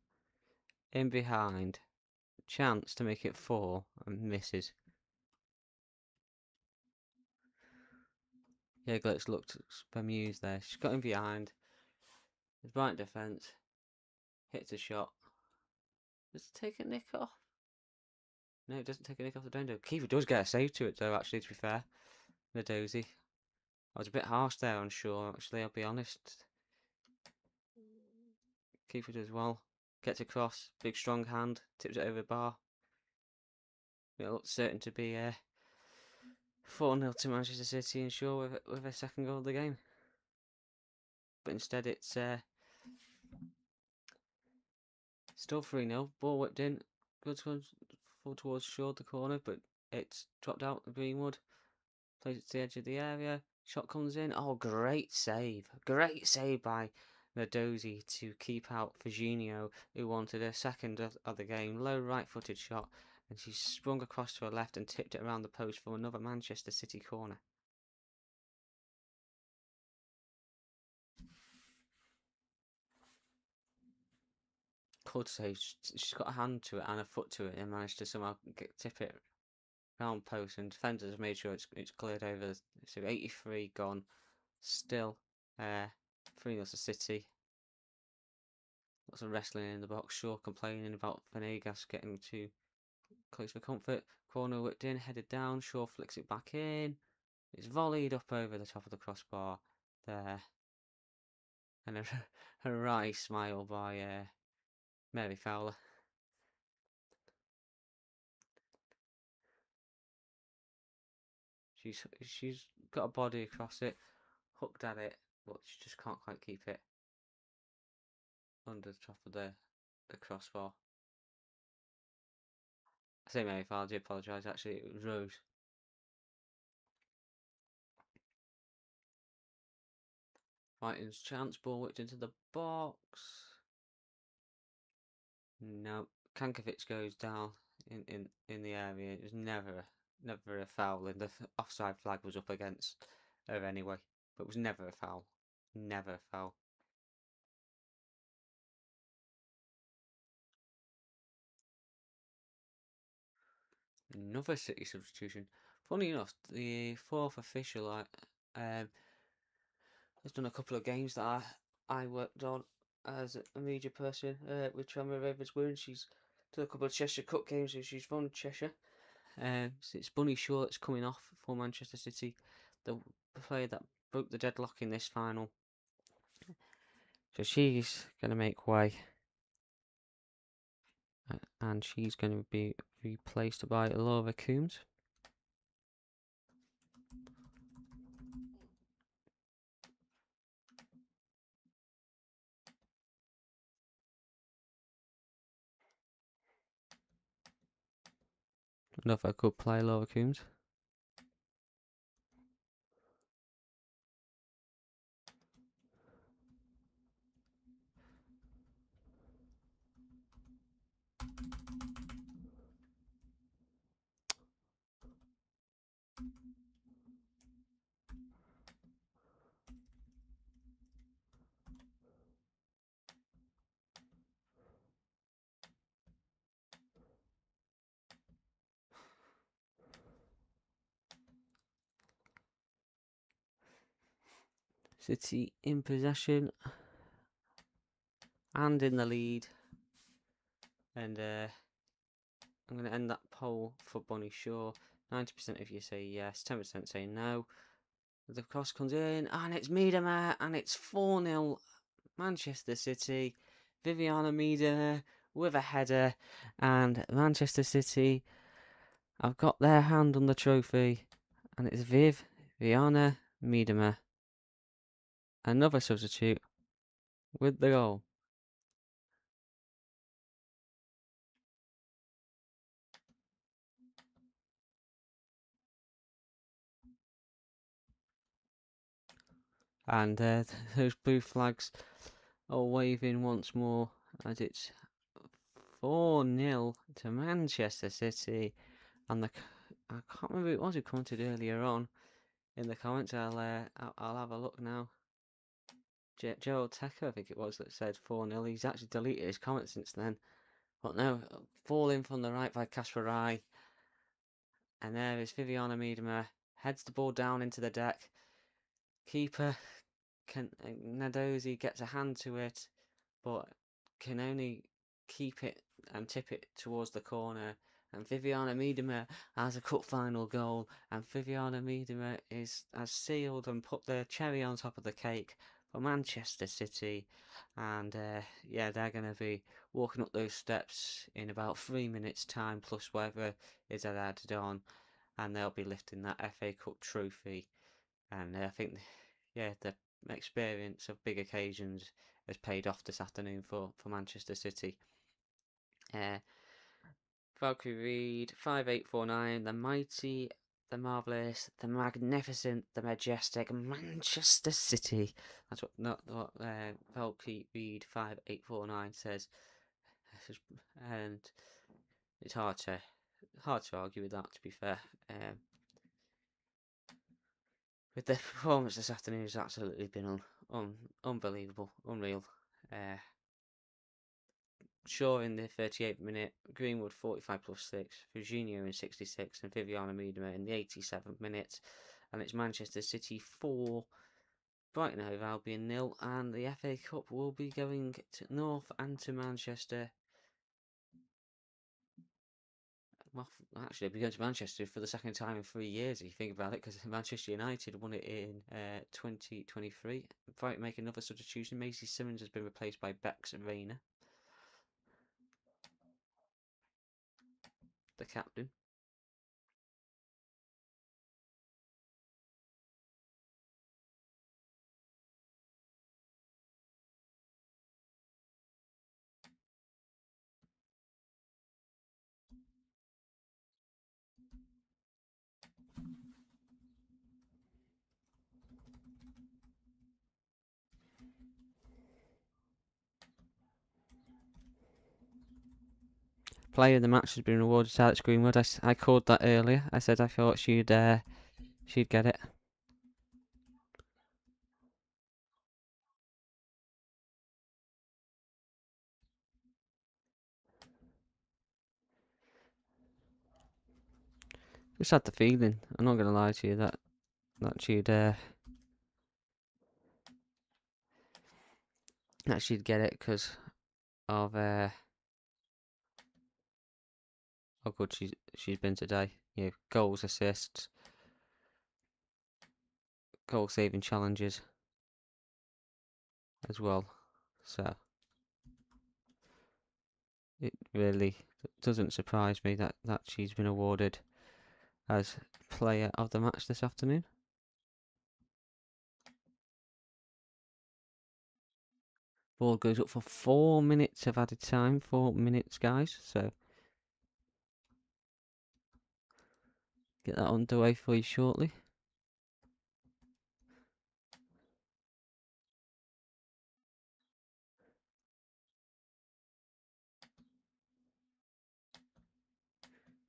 In behind. Chance to make it 4 and misses. Yeah, Glitz looked bemused there. She's got him behind. The Brighton defence. Hits a shot. Does it take a nick off? No, it doesn't take a nick off the window. Keeper does get a save to it though, actually, to be fair. Nadozi. I was a bit harsh there on Shaw, actually, I'll be honest. Keeper does well. Gets across. Big strong hand. Tips it over the bar. It looks certain to be 4-0 to Manchester City and Shaw with a second goal of the game. But instead it's still 3-0. Ball whipped in. Good full towards Shaw, the corner, but it's dropped out of Greenwood. Plays it to the edge of the area. Shot comes in. Oh, great save. Great save by Nadozi to keep out Virginio, who wanted a second of the game. Low right-footed shot. And she sprung across to her left and tipped it around the post for another Manchester City corner. Could say she's got a hand to it and a foot to it and managed to somehow tip it round post, and defenders have made sure it's cleared over. So 83 gone. Still 3-0 to City. Lots of wrestling in the box. Shaw complaining about Venegas getting too close for comfort. Corner whipped in, headed down. Shaw flicks it back in. It's volleyed up over the top of the crossbar there. And a wry smile by Mary Fowler. She's got a body across it, hooked at it, but she just can't quite keep it under the top of the crossbar. I say Mary Fowler, I do apologise, actually it was Rose. Brighton's chance, ball whipped into the box. No, Kankovic goes down in the area. It was never a foul, and the offside flag was up against her anyway, but it was never a foul. Never a foul. Another City substitution. Funny enough, the fourth official has done a couple of games that I worked on as a media person with Tranmere Rovers Women. She's done a couple of Cheshire Cup games, so she's from Cheshire. So it's Bunny Shaw that's coming off for Manchester City, the player that broke the deadlock in this final. So she's going to make way, and she's going to be replaced by Laura Coombs. Another good player, Laura Coombs. City in possession and in the lead. And I'm going to end that poll for Bonnie Shaw. 90% of you say yes, 10% say no. The cross comes in, and it's Miedema, and it's 4-0 Manchester City. Viviana Miedema with a header, and Manchester City have got their hand on the trophy, and it's Viviana Miedema. Another substitute with the goal. And those blue flags are waving once more as it's 4-0 to Manchester City. And I can't remember who it was who commented earlier on in the comments. I'll have a look now. Gerald Tecker, I think it was, that said 4-0. He's actually deleted his comment since then. But no, falling from the right by Kasper Rai. And there is Viviana Miedema, heads the ball down into the deck. Keeper Nadozi gets a hand to it, but can only keep it and tip it towards the corner. And Viviana Miedema has a cup final goal, and Viviana Miedema has sealed and put the cherry on top of the cake for Manchester City. And yeah, they're going to be walking up those steps in about 3 minutes' time, plus whatever is added on, and they'll be lifting that FA Cup trophy. And I think, yeah, the experience of big occasions has paid off this afternoon for Manchester City. Valkyrie Reed, 5849, the mighty, the marvellous, the magnificent, the majestic Manchester City. That's what Valkyrie Reed 5849 says. And it's hard to argue with that, to be fair. With the performance this afternoon, it's absolutely been unbelievable, unreal. Shaw in the 38th minute, Greenwood 45 plus 6, Virginia in 66, and Viviana Miedema in the 87th minute. And it's Manchester City 4, Brighton Hove Albion 0, and the FA Cup will be going to North and to Manchester. Well, actually, it'll be going to Manchester for the second time in 3 years, if you think about it, because Manchester United won it in 2023. Brighton make another substitution. Macy Simmons has been replaced by Bex Rayner, the captain. Player of the match has been awarded to Alex Greenwood. I called that earlier. I said I thought she'd get it. Just had the feeling. I'm not gonna lie to you that she'd get it because of how good she's been today. You know, goals, assists, goal saving challenges as well. So it really doesn't surprise me that she's been awarded as player of the match this afternoon. Ball goes up for 4 minutes of added time. 4 minutes, guys. So get that underway for you shortly.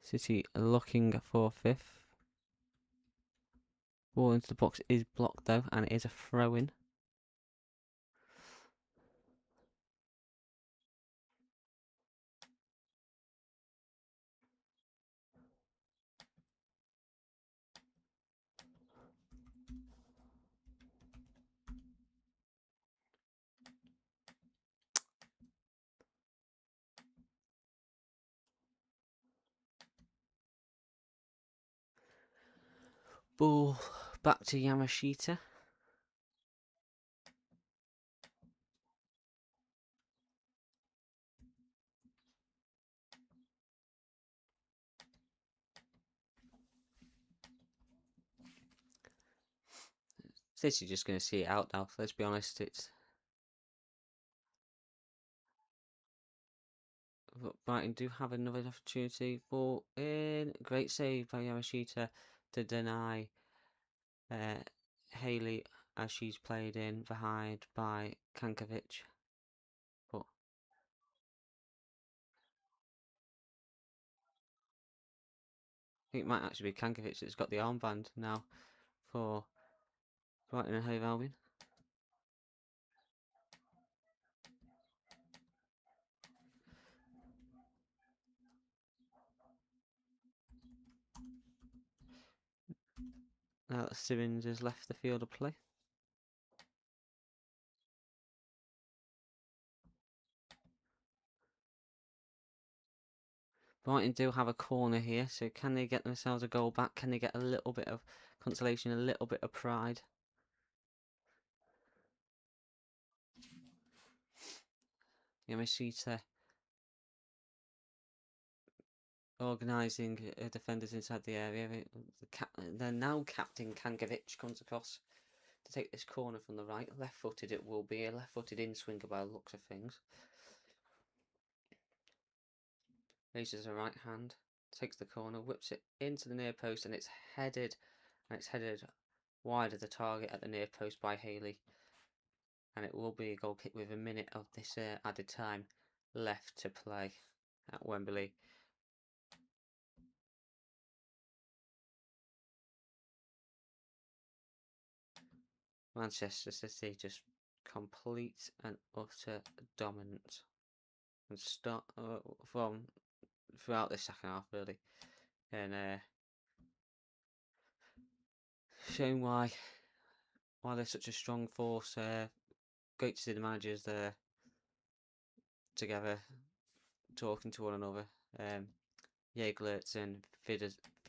City looking for 5th. Ball into the box is blocked though, and it is a throw-in. Ball back to Yamashita. This is just going to see it out now. Let's be honest. It's Brighton do have another opportunity. Ball in. Great save by Yamashita to deny Haley as she's played in behind by Kankovic. But I think it might actually be Kankovic that's got the armband now for Brighton and Hove Albion. Now that Simmons has left the field of play. Brighton do have a corner here, so can they get themselves a goal back? Can they get a little bit of consolation, a little bit of pride? Yamashita organising defenders inside the area. Their now captain Kankovic comes across to take this corner from the right. Left-footed it will be, a left-footed in-swinger by the looks of things. Raises a right hand, takes the corner, whips it into the near post, and it's headed wide of the target at the near post by Haley. And it will be a goal kick with a minute of this added time left to play at Wembley. Manchester City just complete and utter dominance and start from throughout the second half really, and showing why they're such a strong force. Great to see the managers there together talking to one another. Jägerlitz and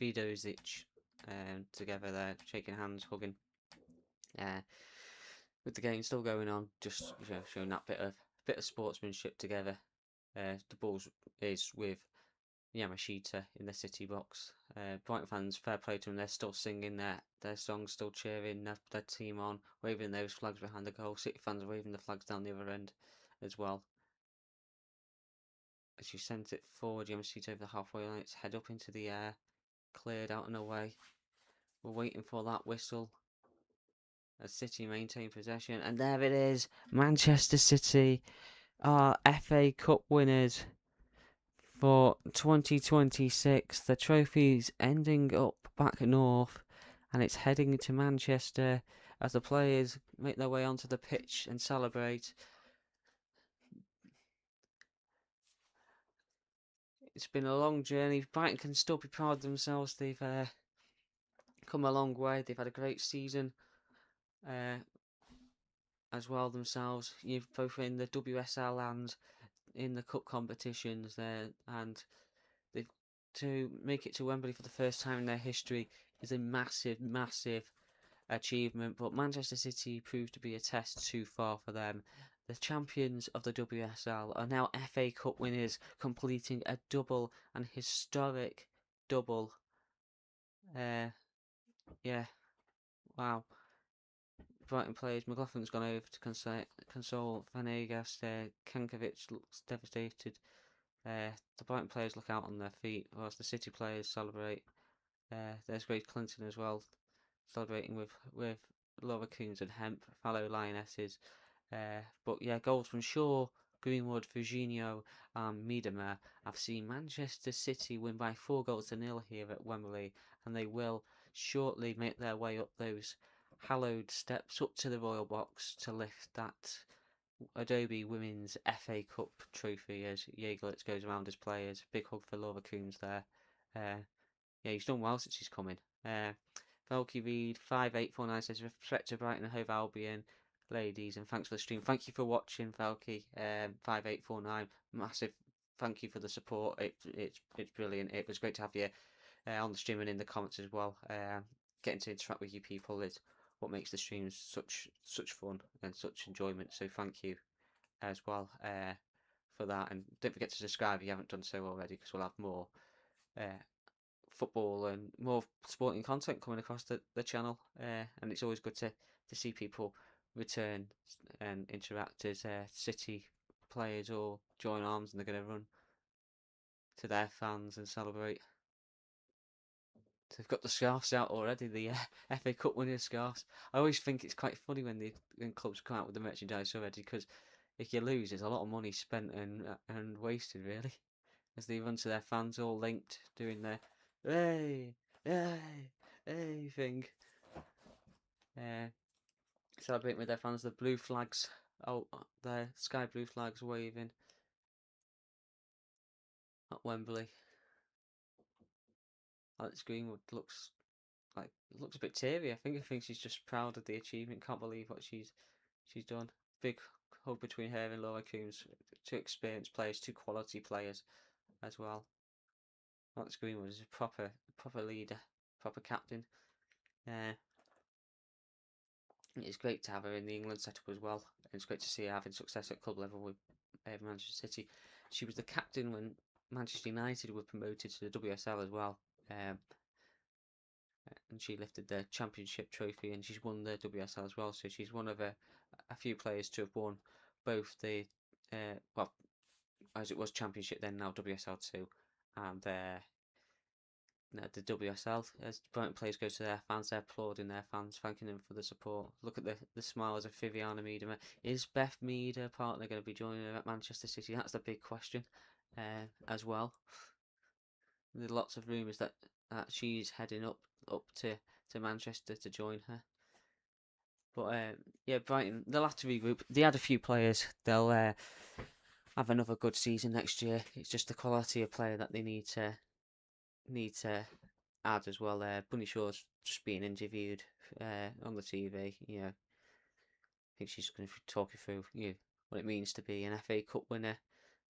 Vidozic together there, shaking hands, hugging. With the game still going on, just showing that bit of sportsmanship together. The ball is with Yamashita in the City box. Brighton fans, fair play to them. They're still singing their songs, still cheering their team on, waving those flags behind the goal. City fans are waving the flags down the other end as well. As she sent it forward, Yamashita over the halfway line. It's head up into the air, cleared out and away. We're waiting for that whistle as City maintain possession, and there it is. Manchester City are FA Cup winners for 2026. The trophy's ending up back north, and it's heading to Manchester as the players make their way onto the pitch and celebrate. It's been a long journey. Brighton can still be proud of themselves. They've come a long way. They've had a great season as well themselves. You've both in the WSL and in the cup competitions there, and to make it to Wembley for the first time in their history is a massive achievement. But Manchester City proved to be a test too far for them. The champions of the WSL are now FA Cup winners, completing a double, an historic double. Yeah, wow. Brighton players, McLaughlin's gone over to console Vanegas. Kankovic looks devastated. The Brighton players look out on their feet, whilst the City players celebrate. There's Grace Clinton as well, celebrating with Laura Coons and Hemp, fellow Lionesses. But yeah, goals from Shaw, Greenwood, Virginio, and Miedema have seen Manchester City win by 4-0 here at Wembley, and they will shortly make their way up those hallowed steps up to the Royal Box to lift that Adobe Women's FA Cup trophy as Jaegelitz goes around his players. Big hug for Laura Coombs there. Yeah, he's done well since he's coming. Velky Reed 5849 says respect to Brighton and Hove Albion ladies, and thanks for the stream. Thank you for watching, Velky. 5849, massive thank you for the support. It's brilliant. It was great to have you on the stream and in the comments as well. Getting to interact with you people is what makes the streams such fun and such enjoyment. So thank you as well for that, and don't forget to subscribe if you haven't done so already, because we'll have more football and more sporting content coming across the channel, and it's always good to see people return and interact as City players all join arms and they're going to run to their fans and celebrate. They've got the scarves out already, the FA Cup winners scarves. I always think it's quite funny when clubs come out with the merchandise already, because if you lose, there's a lot of money spent and wasted, really, as they run to their fans all linked, doing their hey, hey thing. Celebrating with their fans, the blue flags, the sky blue flags waving at Wembley. Alex Greenwood looks a bit teary. I think she's just proud of the achievement. Can't believe what she's done. Big hug between her and Laura Coombs. Two experienced players, two quality players as well. Alex Greenwood is a proper leader, proper captain. It's great to have her in the England setup as well. It's great to see her having success at club level with Manchester City. She was the captain when Manchester United were promoted to the WSL as well. And she lifted the championship trophy, and she's won the WSL as well. So she's one of a few players to have won both the well, as it was championship then, now WSL 2, and the WSL. As Brighton players go to their fans, they're applauding their fans, thanking them for the support. Look at the smiles of Viviana Miedema. Is Beth Mead, her partner, going to be joining her at Manchester City? That's the big question as well. There's lots of rumours that she's heading up to Manchester to join her. But yeah, Brighton, they'll have to regroup. They had a few players. They'll have another good season next year. It's just the quality of player that they need to add as well. Bunny Shaw's just being interviewed on the TV. You know, I think she's going to talk you through what it means to be an FA Cup winner,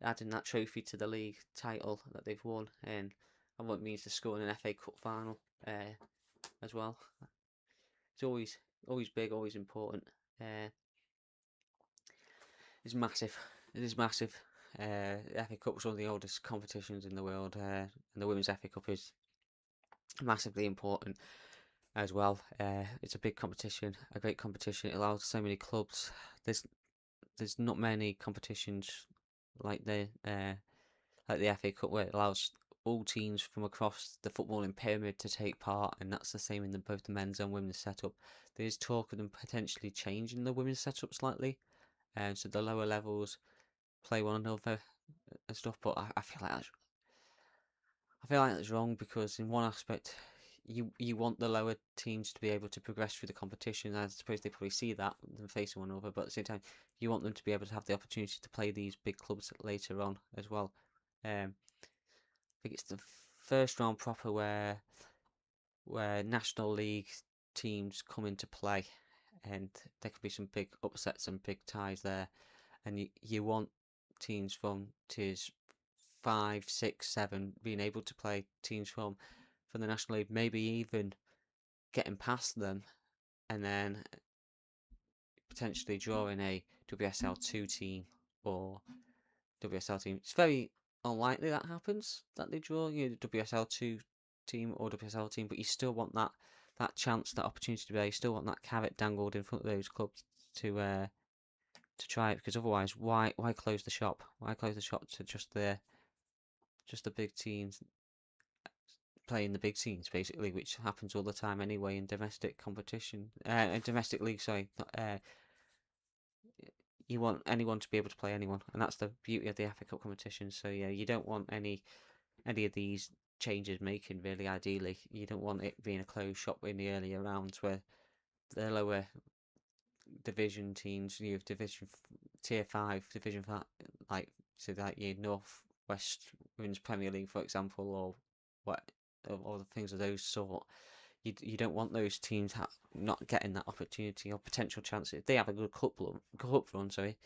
adding that trophy to the league title that they've won, and what it means to score in an FA Cup final as well. It's always big, always important. It's massive. It is massive. FA Cup was one of the oldest competitions in the world, and the Women's FA Cup is massively important as well. It's a big competition, a great competition. It allows so many clubs. There's not many competitions like the FA Cup where it allows all teams from across the footballing pyramid to take part, and that's the same in both the men's and women's setup. There is talk of them potentially changing the women's setup slightly, so the lower levels play one another and stuff. But I feel like that's wrong, because in one aspect, you want the lower teams to be able to progress through the competition. I suppose they probably see that them facing one another, but at the same time, you want them to be able to have the opportunity to play these big clubs later on as well. I think it's the first round proper where National League teams come into play, and there could be some big upsets and big ties there, and you want teams from tiers 5, 6, 7 being able to play teams from the National League, maybe even getting past them, and then potentially drawing a WSL 2 team or WSL team. It's very unlikely that happens, that they draw the WSL 2 team or WSL team, but you still want that chance, that opportunity to be there. You still want that carrot dangled in front of those clubs to try it, because otherwise, why close the shop? Why close the shop to just the big teams playing the big teams, basically, which happens all the time anyway in domestic competition, domestic league. Sorry, you want anyone to be able to play anyone, and that's the beauty of the FA Cup competition. So yeah, you don't want any of these changes making, really. Ideally, you don't want it being a closed shop in the earlier rounds where the lower division teams, you have tier 5, division 5, like, so that your North West Women's Premier League, for example, or what, or the things of those sort. You don't want those teams not getting that opportunity or potential chance. If they have a good cup run, sorry,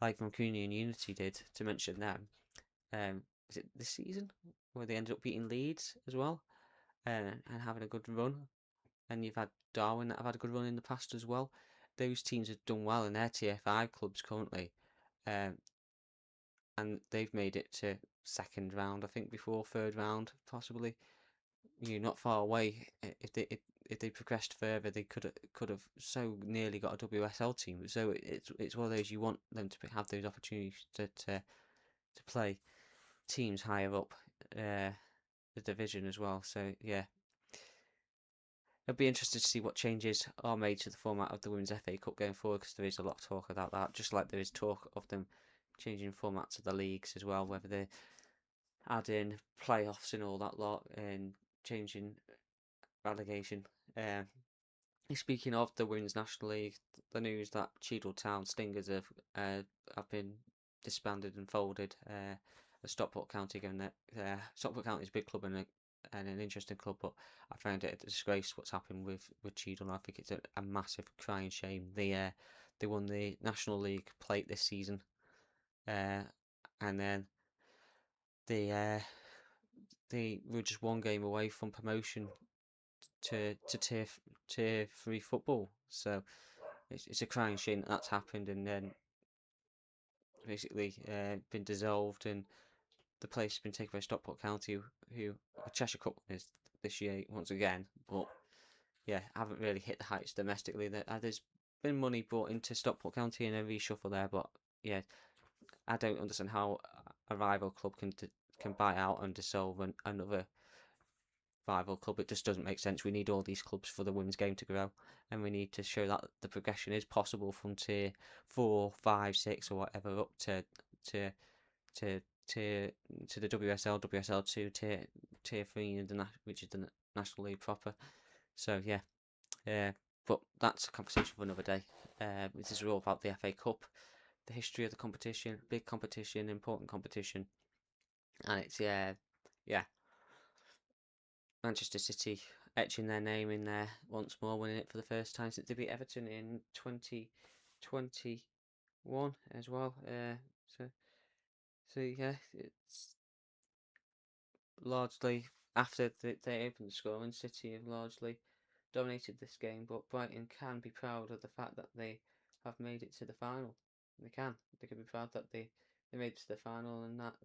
like Mancunian and Unity did, to mention them. Is it this season where they ended up beating Leeds as well, and having a good run? And you've had Darwin that have had a good run in the past as well. Those teams have done well in their tier 5 clubs currently, and they've made it to second round, I think, before third round possibly. Not far away. If they progressed further, they could have so nearly got a WSL team. So it's one of those, you want them to have those opportunities to play teams higher up the division as well. So yeah, it'll be interesting to see what changes are made to the format of the Women's FA Cup going forward, because there is a lot of talk about that, just like there is talk of them changing formats of the leagues as well, whether they add in playoffs and all that lot, and changing relegation. Speaking of the Women's National League, the news that Cheadle Town Stingers have been disbanded and folded. Stockport County, given that Stockport County is a big club and an interesting club, but I found it a disgrace what's happened with Cheadle. I think it's a massive crying shame. They won the National League plate this season, and then they were just one game away from promotion to tier 3 football. So it's a crying shame that's happened, and then basically been dissolved, and the place has been taken by Stockport County, who are Cheshire Cup winners this year once again, but yeah, haven't really hit the heights domestically. There's been money brought into Stockport County and a reshuffle there, but yeah, I don't understand how a rival club can buy out and dissolve another rival club. It just doesn't make sense. We need all these clubs for the women's game to grow, and we need to show that the progression is possible from tier 4, 5, 6, or whatever up to the WSL, WSL2, tier 3, which is the National League proper. So yeah, but that's a conversation for another day. This is all about the FA Cup, the history of the competition, big competition, important competition, and it's yeah. Manchester City etching their name in there once more, winning it for the first time since they beat Everton in 2021 as well. So yeah, it's largely after they opened the score, and City have largely dominated this game. But Brighton can be proud of the fact that they have made it to the final. They can be proud that they made it to the final, and that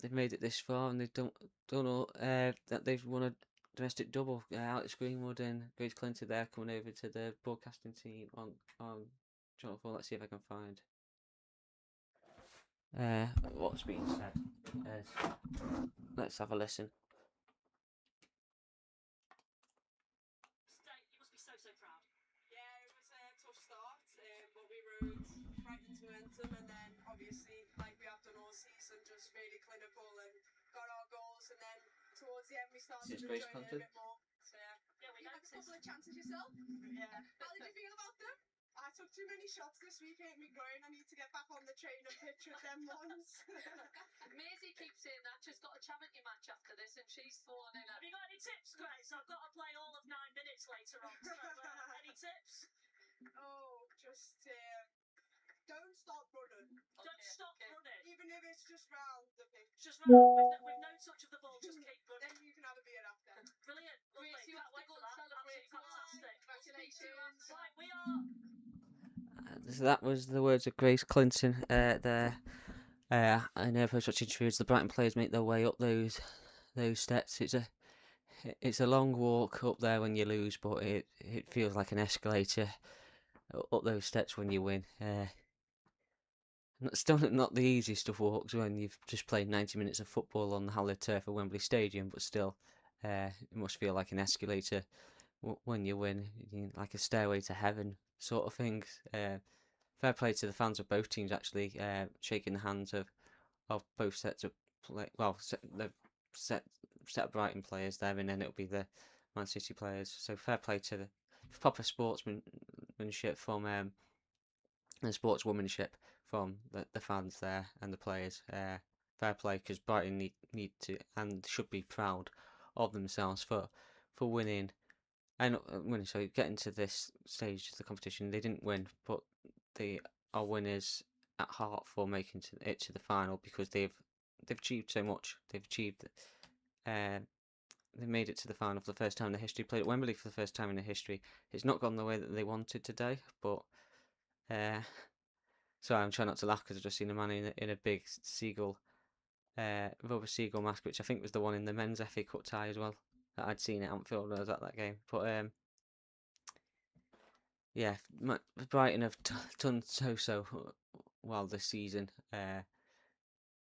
they've made it this far, and they've done all that they've won a domestic double. Alex Greenwood and Grace Clinton there coming over to the broadcasting team on Channel 4. Let's see if I can find what's being said. Let's have a listen. You must be so proud. Yeah, it was a tough start, but we rode Brighton's momentum, and then obviously, like we have done all season, just really clinical and got our goals, and then towards the end we started to enjoy it a bit more. So yeah, we had a couple of chances yourself. Yeah. How did you feel about them? I took too many shots this week, ain't me going. I need to get back on the train and pitch with them ones. Maisie keeps saying that she's got a charity match after this, and she's fallen in. Have you got any tips, Grace? I've got to play all of 9 minutes later on. So, any tips? Oh, just don't stop running. Don't stop running. Even if it's just round the pitch. Just round with no touch of the ball. Just keep running. Then you can have a beer after. Brilliant. Grace, you have to go and celebrate. Fantastic. Congratulations. Right, we are. So that was the words of Grace Clinton there. In her post-match interview, as the Brighton players make their way up those steps. It's a long walk up there when you lose, but it feels like an escalator up those steps when you win. Still not the easiest of walks when you've just played 90 minutes of football on the hallowed turf of Wembley Stadium, but still, it must feel like an escalator when you win, like a stairway to heaven sort of thing. fair play to the fans of both teams actually, shaking the hands of both sets of play. Well, the set of Brighton players there, and then it'll be the Man City players. So fair play to the proper sportsmanship from and sportswomanship from the fans there and the players. Fair play, because Brighton need to and should be proud of themselves for winning and winning. So getting to this stage of the competition, they didn't win, but they are winners at heart for making it to the final, because they've achieved so much. They've achieved. Uh, they made it to the final for the first time in their history. Played at Wembley for the first time in their history. It's not gone the way that they wanted today, but sorry, I'm trying not to laugh because I've just seen a man in a big seagull, rubber seagull mask, which I think was the one in the men's FA Cup tie as well. That I'd seen at Anfield when I was at that game. But yeah, Brighton have done so well this season.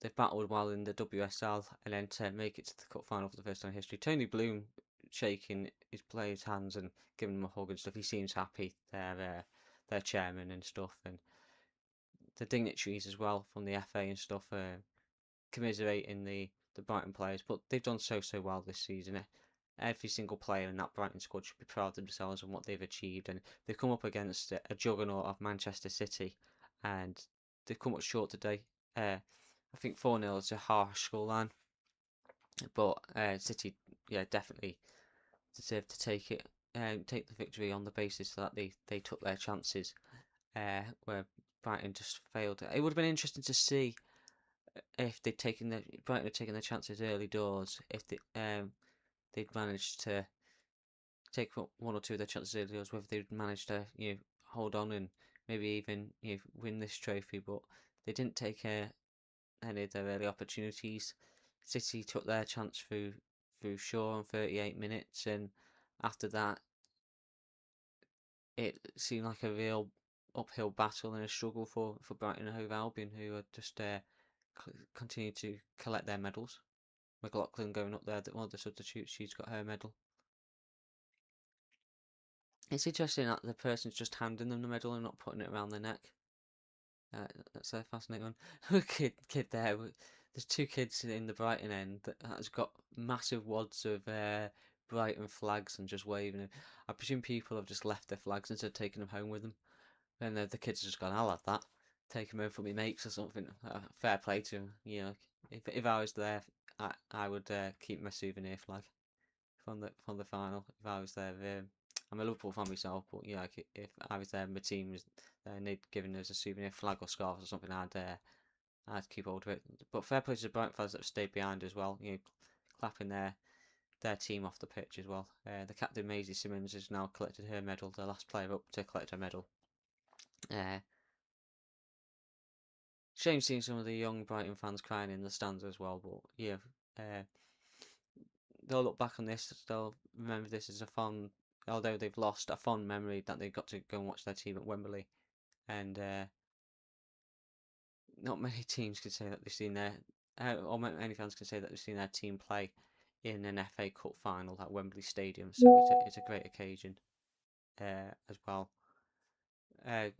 They've battled well in the WSL, and then to make it to the cup final for the first time in history. Tony Bloom shaking his players' hands and giving them a hug and stuff. He seems happy. Their chairman and stuff, and the dignitaries as well from the FA and stuff, commiserating the Brighton players. But they've done so well this season. Every single player in that Brighton squad should be proud of themselves and what they've achieved. And they've come up against a juggernaut of Manchester City, and they've come up short today. I think 4-0 is a harsh scoreline, but City, yeah, definitely deserve to take it, take the victory on the basis that they took their chances, where Brighton just failed. It would have been interesting to see if Brighton had taken their chances early doors, if they'd managed to take one or two of their chances early doors, whether they'd managed to hold on and maybe even win this trophy, but they didn't take any of their early opportunities. City took their chance through Shaw in 38 minutes, and after that, it seemed like a real uphill battle and a struggle for Brighton and Hove Albion, who are just continue to collect their medals. McLaughlin going up there, one of the substitutes, she's got her medal. It's interesting that the person's just handing them the medal and not putting it around their neck. That's a fascinating one. kid there. There's two kids in the Brighton end that has got massive wads of Brighton flags and just waving them. I presume people have just left their flags instead of taking them home with them. And the kids have just gone, I'll have that. Take them home for my mates or something. Fair play to them. If I was there, I would keep my souvenir flag from the final. If I was there, I'm a Liverpool fan myself, but if I was there, and my team was there, and they'd given us a souvenir flag or scarf or something, I'd keep hold of it. But fair play to the Brighton fans that have stayed behind as well. Clapping their team off the pitch as well. The captain Maisie Simmons has now collected her medal, the last player up to collect her medal. Shame seeing some of the young Brighton fans crying in the stands as well, but they'll look back on this, they'll remember this as although they've lost, a fond memory that they got to go and watch their team at Wembley. And not many teams can say that they've seen or many fans can say that they've seen their team play in an FA Cup final at Wembley Stadium, so it's a great occasion as well. And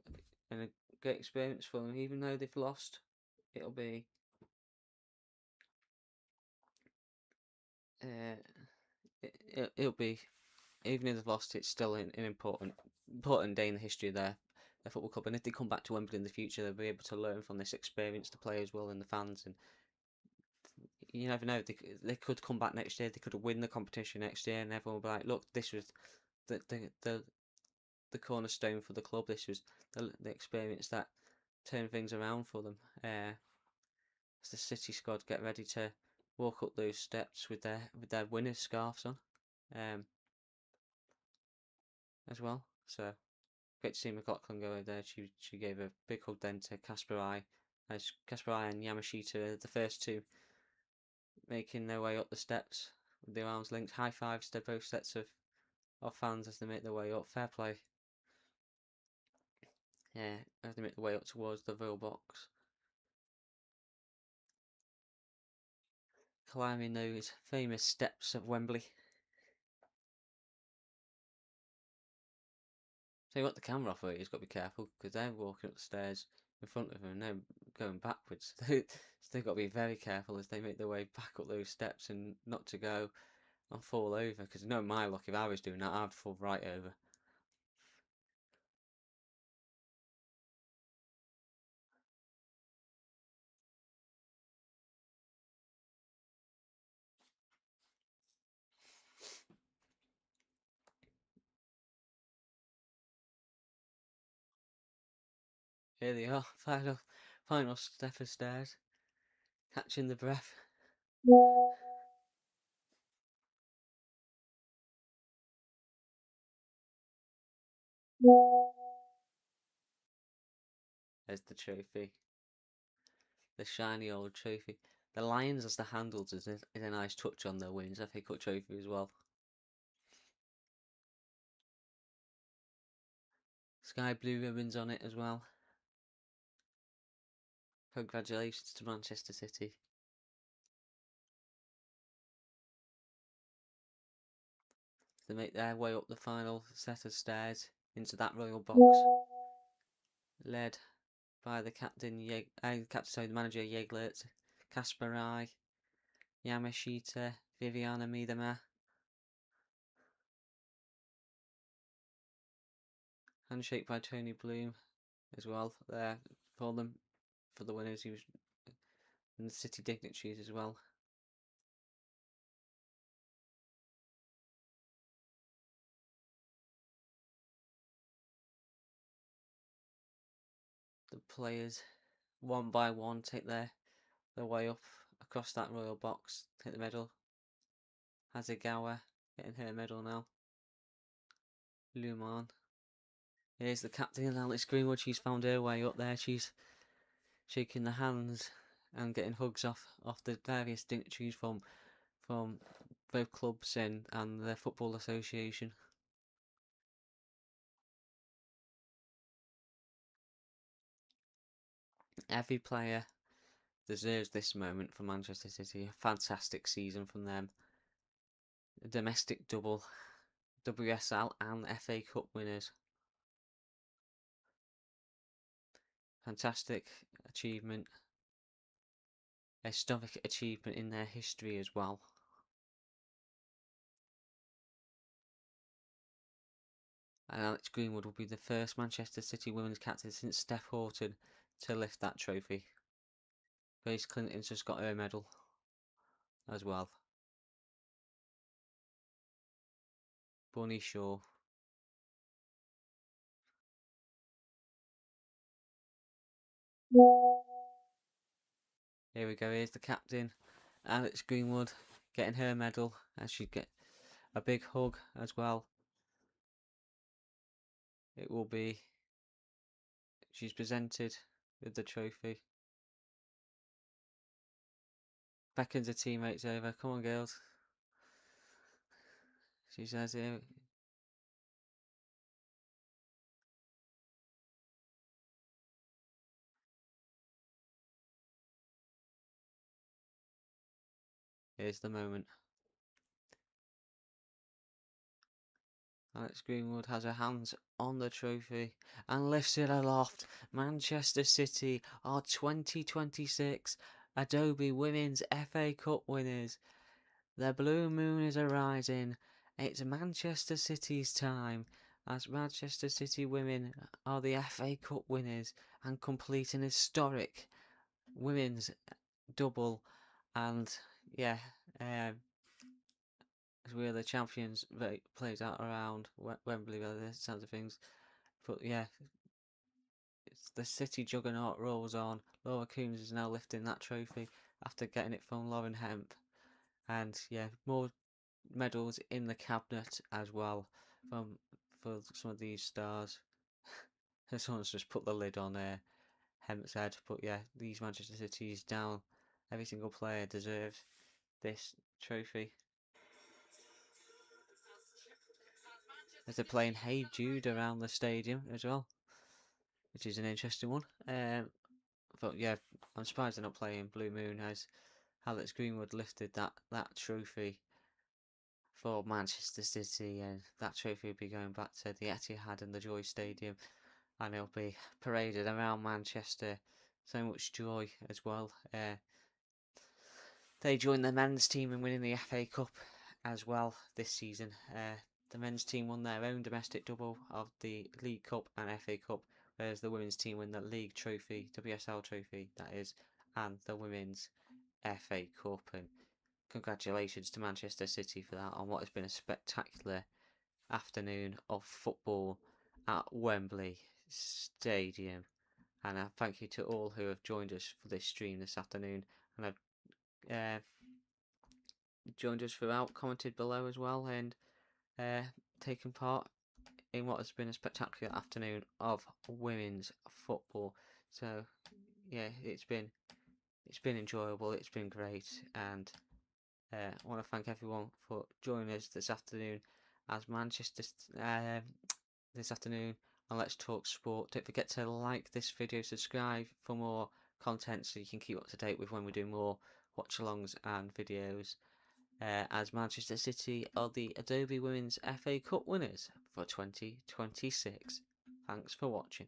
a great experience for them, even though they've lost. It'll be it'll be, even if they've lost, it's still an important day in the history of their football club. And if they come back to Wembley in the future, they'll be able to learn from this experience, the players will and the fans. And you never know, they could come back next year, they could win the competition next year, and everyone will be like, look, this was the cornerstone for the club. This was the experience that turned things around for them. As the City squad get ready to walk up those steps with their winners' scarves on, as well. So great to see McLaughlin go there. She gave a big hug then to Casper I, as Casper I and Yamashita are the first two making their way up the steps with their arms linked. High fives to both sets of fans as they make their way up. Fair play. Yeah, as they make their way up towards the Vale box. Climbing those famous steps of Wembley. So you got the camera operator, he's got to be careful because they're walking up the stairs in front of him and they're going backwards. So they've got to be very careful as they make their way back up those steps and not to go and fall over. Because no, my luck, if I was doing that, I'd fall right over. Here they are, final step of stairs, catching the breath. There's the trophy, the shiny old trophy. The lions as the handles is a nice touch on their wins. FA Cup trophy as well. Sky blue ribbons on it as well. Congratulations to Manchester City. They make their way up the final set of stairs into that royal box, led by the the manager Yeglert, Kasparai, Yamashita, Viviana Miedema. Handshake by Tony Bloom as well there for them, for the winners. He was and the City dignitaries as well. The players, one by one, take their way up across that royal box, take the medal. Hasegawa getting her medal now. Luman. Here's the captain, Alex Greenwood. She's found her way up there. She's shaking the hands and getting hugs off the various dignitaries from both clubs and the Football Association. Every player deserves this moment for Manchester City. A fantastic season from them. A domestic double, WSL and FA Cup winners. Fantastic achievement. A historic achievement in their history as well. And Alex Greenwood will be the first Manchester City women's captain since Steph Houghton to lift that trophy. Grace Clinton's just got her medal as well. Bunny Shaw. Here we go, here's the captain, Alex Greenwood, getting her medal, and she get a big hug as well. It will be, she's presented with the trophy. Beckons her teammates over, come on girls. She says here. Here's the moment. Alex Greenwood has her hands on the trophy and lifts it aloft. Manchester City are 2026 Adobe Women's FA Cup winners. The blue moon is arising. It's Manchester City's time as Manchester City women are the FA Cup winners and complete an historic women's double. And yeah, we're the champions. Plays out around Wembley by the sounds of things. But yeah, it's the City juggernaut rolls on. Laura Coombs is now lifting that trophy after getting it from Lauren Hemp. And yeah, more medals in the cabinet as well for some of these stars. Someone's just put the lid on Hemp's head. But yeah, these Manchester City's down. Every single player deserves this trophy. As they're playing Hey Jude around the stadium as well, which is an interesting one. But yeah, I'm surprised they're not playing Blue Moon as Alex Greenwood lifted that trophy for Manchester City, and that trophy will be going back to the Etihad and the Joy Stadium, and it'll be paraded around Manchester. So much joy as well. They joined the men's team in winning the FA Cup as well this season. The men's team won their own domestic double of the League Cup and FA Cup, whereas the women's team won the League Trophy, WSL Trophy that is, and the Women's FA Cup. And congratulations to Manchester City for that on what has been a spectacular afternoon of football at Wembley Stadium. And thank you to all who have joined us for this stream this afternoon and have joined us throughout, commented below as well, and taken part in what has been a spectacular afternoon of women's football. So yeah, it's been enjoyable, it's been great, and I want to thank everyone for joining us this afternoon as Manchester this afternoon on Let's Talk Sport. Don't forget to like this video, subscribe for more content so you can keep up to date with when we do more watch-alongs and videos, as Manchester City are the Adobe Women's FA Cup winners for 2026. Thanks for watching.